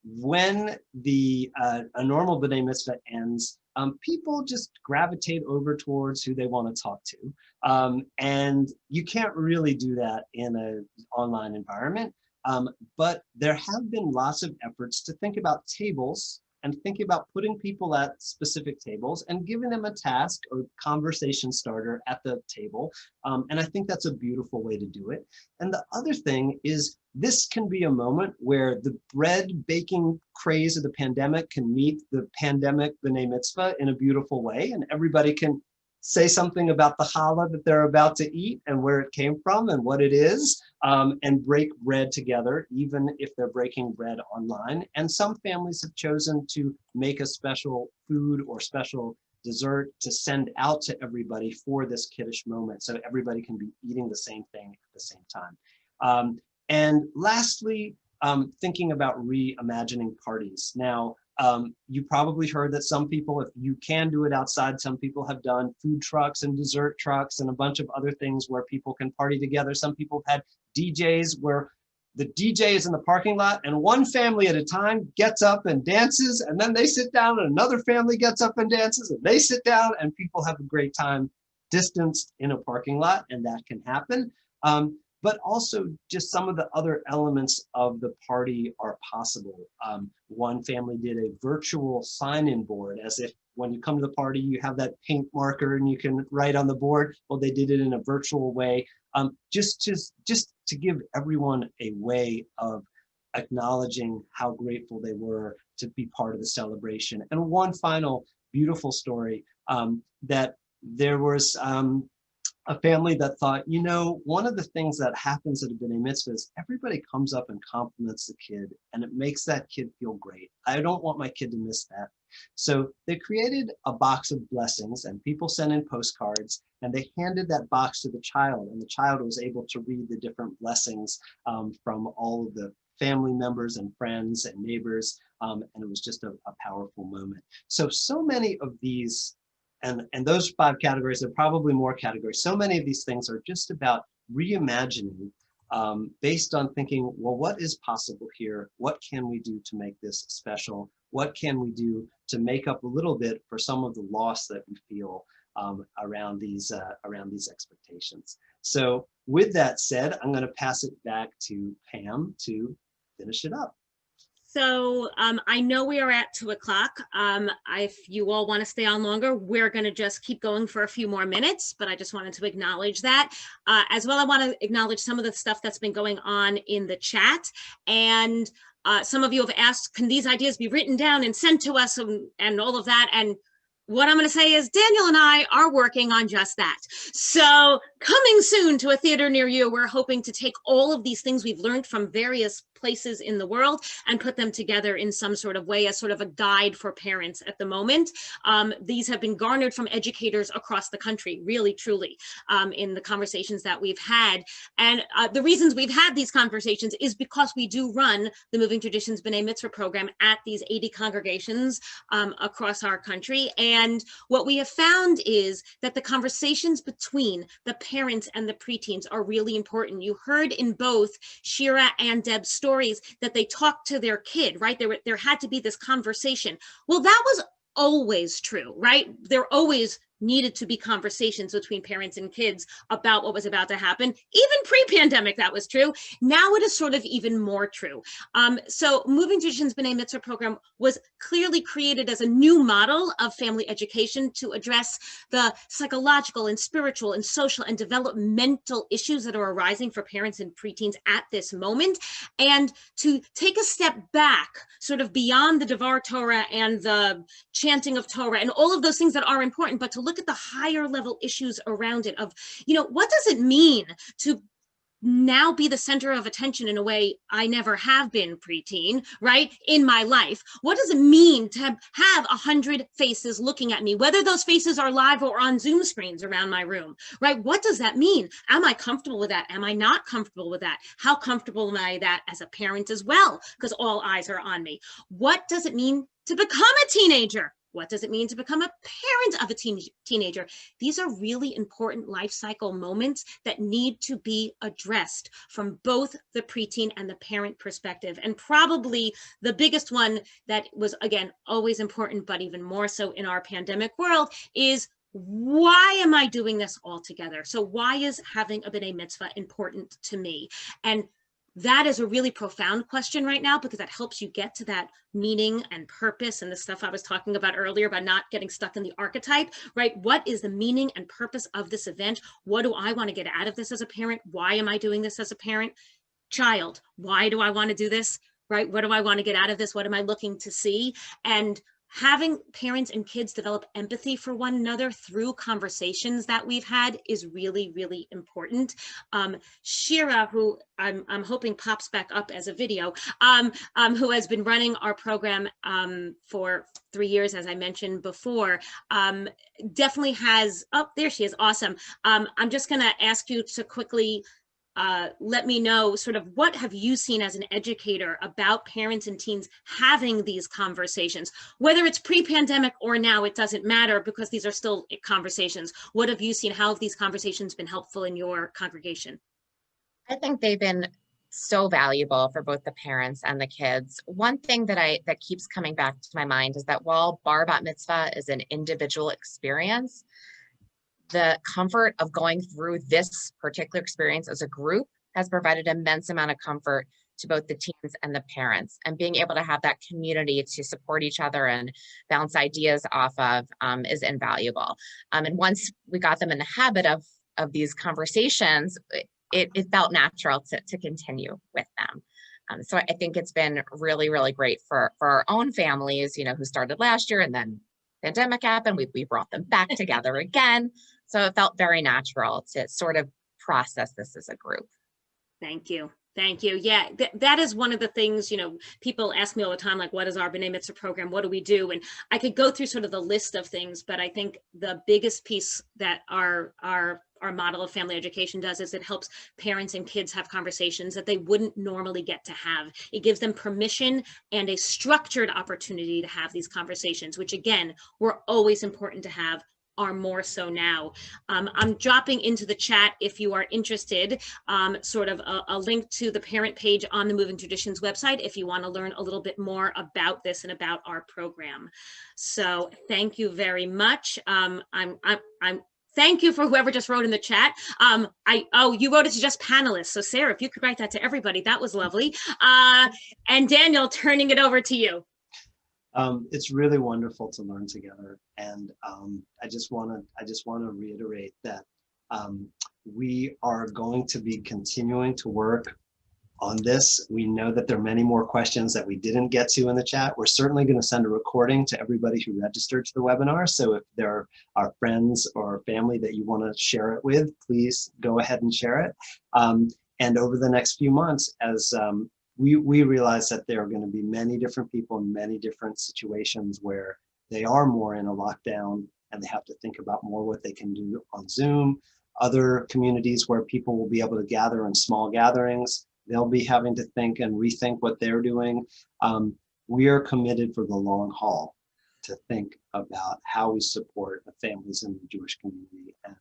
Speaker 1: When a normal B'nai Mitzvah ends, people just gravitate over towards who they want to talk to. And you can't really do that in an online environment. But there have been lots of efforts to think about tables and thinking about putting people at specific tables and giving them a task or conversation starter at the table. And I think that's a beautiful way to do it. And the other thing is this can be a moment where the bread baking craze of the pandemic can meet the pandemic B'nai Mitzvah in a beautiful way, and everybody can say something about the challah that they're about to eat and where it came from and what it is, and break bread together, even if they're breaking bread online. And some families have chosen to make a special food or special dessert to send out to everybody for this kiddush moment, so everybody can be eating the same thing at the same time. And lastly, thinking about reimagining parties. Now, you probably heard that some people, if you can do it outside, some people have done food trucks and dessert trucks and a bunch of other things where people can party together. Some people have had DJs where the DJ is in the parking lot and one family at a time gets up and dances, and then they sit down and another family gets up and dances and they sit down, and people have a great time distanced in a parking lot, and that can happen. But also just some of the other elements of the party are possible. One family did a virtual sign-in board, as if when you come to the party, you have that paint marker and you can write on the board. Well, they did it in a virtual way, just to give everyone a way of acknowledging how grateful they were to be part of the celebration. And one final beautiful story, that there was a family that thought, you know, one of the things that happens at a B'nai Mitzvah is everybody comes up and compliments the kid, and it makes that kid feel great. I don't want my kid to miss that. So they created a box of blessings, and people sent in postcards, and they handed that box to the child, and the child was able to read the different blessings from all of the family members and friends and neighbors, and it was just a powerful moment. So many of these, and those 5 categories, there are probably more categories. So many of these things are just about reimagining based on thinking, well, what is possible here? What can we do to make this special? What can we do to make up a little bit for some of the loss that we feel around these expectations? So with that said, I'm going to pass it back to Pam to finish it up.
Speaker 2: So I know we are at 2 o'clock. If you all want to stay on longer, we're going to just keep going for a few more minutes, but I just wanted to acknowledge that. As well, I want to acknowledge some of the stuff that's been going on in the chat. And some of you have asked, can these ideas be written down and sent to us and all of that? And what I'm going to say is Daniel and I are working on just that. So coming soon to a theater near you, we're hoping to take all of these things we've learned from various places in the world and put them together in some sort of way as sort of a guide for parents at the moment. These have been garnered from educators across the country, really, truly, in the conversations that we've had. And the reasons we've had these conversations is because we do run the Moving Traditions B'nai Mitzvah program at these 80 congregations across our country. And what we have found is that the conversations between the parents and the preteens are really important. You heard in both Shira and Deb's stories that they talked to their kid, right? There had to be this conversation. Well, that was always true, right? There always needed to be conversations between parents and kids about what was about to happen. Even pre-pandemic, that was true. Now it is sort of even more true. So Moving Traditions B'nai Mitzvah program was clearly created as a new model of family education to address the psychological and spiritual and social and developmental issues that are arising for parents and preteens at this moment, and to take a step back, sort of beyond the Devar Torah and the chanting of Torah and all of those things that are important, but to look at the higher level issues around it of, you know, what does it mean to now be the center of attention in a way I never have been preteen, right, in my life? What does it mean to have 100 faces looking at me, whether those faces are live or on Zoom screens around my room, right? What does that mean? Am I comfortable with that? Am I not comfortable with that? How comfortable am I that as a parent as well? Because all eyes are on me. What does it mean to become a teenager? What does it mean to become a parent of a teenager? These are really important life cycle moments that need to be addressed from both the preteen and the parent perspective. And probably the biggest one that was, again, always important, but even more so in our pandemic world, is why am I doing this all together? So why is having a B'nai Mitzvah important to me? And that is a really profound question right now, because that helps you get to that meaning and purpose and the stuff I was talking about earlier about not getting stuck in the archetype, right? What is the meaning and purpose of this event? What do I want to get out of this as a parent? Why am I doing this as a parent? Child, why do I want to do this, right? What do I want to get out of this? What am I looking to see? And having parents and kids develop empathy for one another through conversations that we've had is really, really important. Shira, who I'm hoping pops back up as a video, who has been running our program for 3 years, as I mentioned before, definitely has, oh, there she is, awesome. I'm just gonna ask you to quickly let me know sort of what have you seen as an educator about parents and teens having these conversations, whether it's pre-pandemic or now, it doesn't matter because these are still conversations. What have you seen? How have these conversations been helpful in your congregation?
Speaker 4: I think they've been so valuable for both the parents and the kids. One thing that keeps coming back to my mind is that while bar bat mitzvah is an individual experience, the comfort of going through this particular experience as a group has provided immense amount of comfort to both the teens and the parents, and being able to have that community to support each other and bounce ideas off of is invaluable. And once we got them in the habit of these conversations, it felt natural to continue with them. So I think it's been really, really great for our own families, you know, who started last year and then pandemic happened, we brought them back together again. So it felt very natural to sort of process this as a group.
Speaker 2: Thank you. Thank you. Yeah, that is one of the things, you know, people ask me all the time, like, what is our B'nai Mitzvah program? What do we do? And I could go through sort of the list of things, but I think the biggest piece that our model of family education does is it helps parents and kids have conversations that they wouldn't normally get to have. It gives them permission and a structured opportunity to have these conversations, which again, were always important to have, are more so now. I'm dropping into the chat, if you are interested, sort of a link to the parent page on the Moving Traditions website if you want to learn a little bit more about this and about our program. So thank you very much. Thank you for whoever just wrote in the chat. Oh, you wrote it to just panelists. So Sarah, if you could write that to everybody, that was lovely. And Daniel, turning it over to you.
Speaker 1: It's really wonderful to learn together, and I just want to reiterate that we are going to be continuing to work on this. We know that there are many more questions that we didn't get to in the chat. We're certainly going to send a recording to everybody who registered to the webinar. So if there are friends or family that you want to share it with, please go ahead and share it. And over the next few months, as we realize that there are going to be many different people in many different situations where they are more in a lockdown and they have to think about more what they can do on Zoom. Other communities where people will be able to gather in small gatherings, they'll be having to think and rethink what they're doing. We are committed for the long haul to think about how we support the families in the Jewish community. And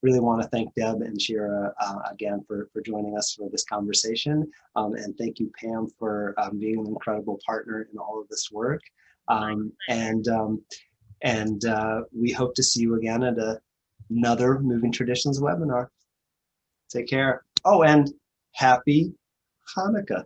Speaker 1: really want to thank Deb and Shira again for joining us for this conversation. And thank you, Pam, for being an incredible partner in all of this work. And we hope to see you again at another Moving Traditions webinar. Take care. Oh, and happy Hanukkah.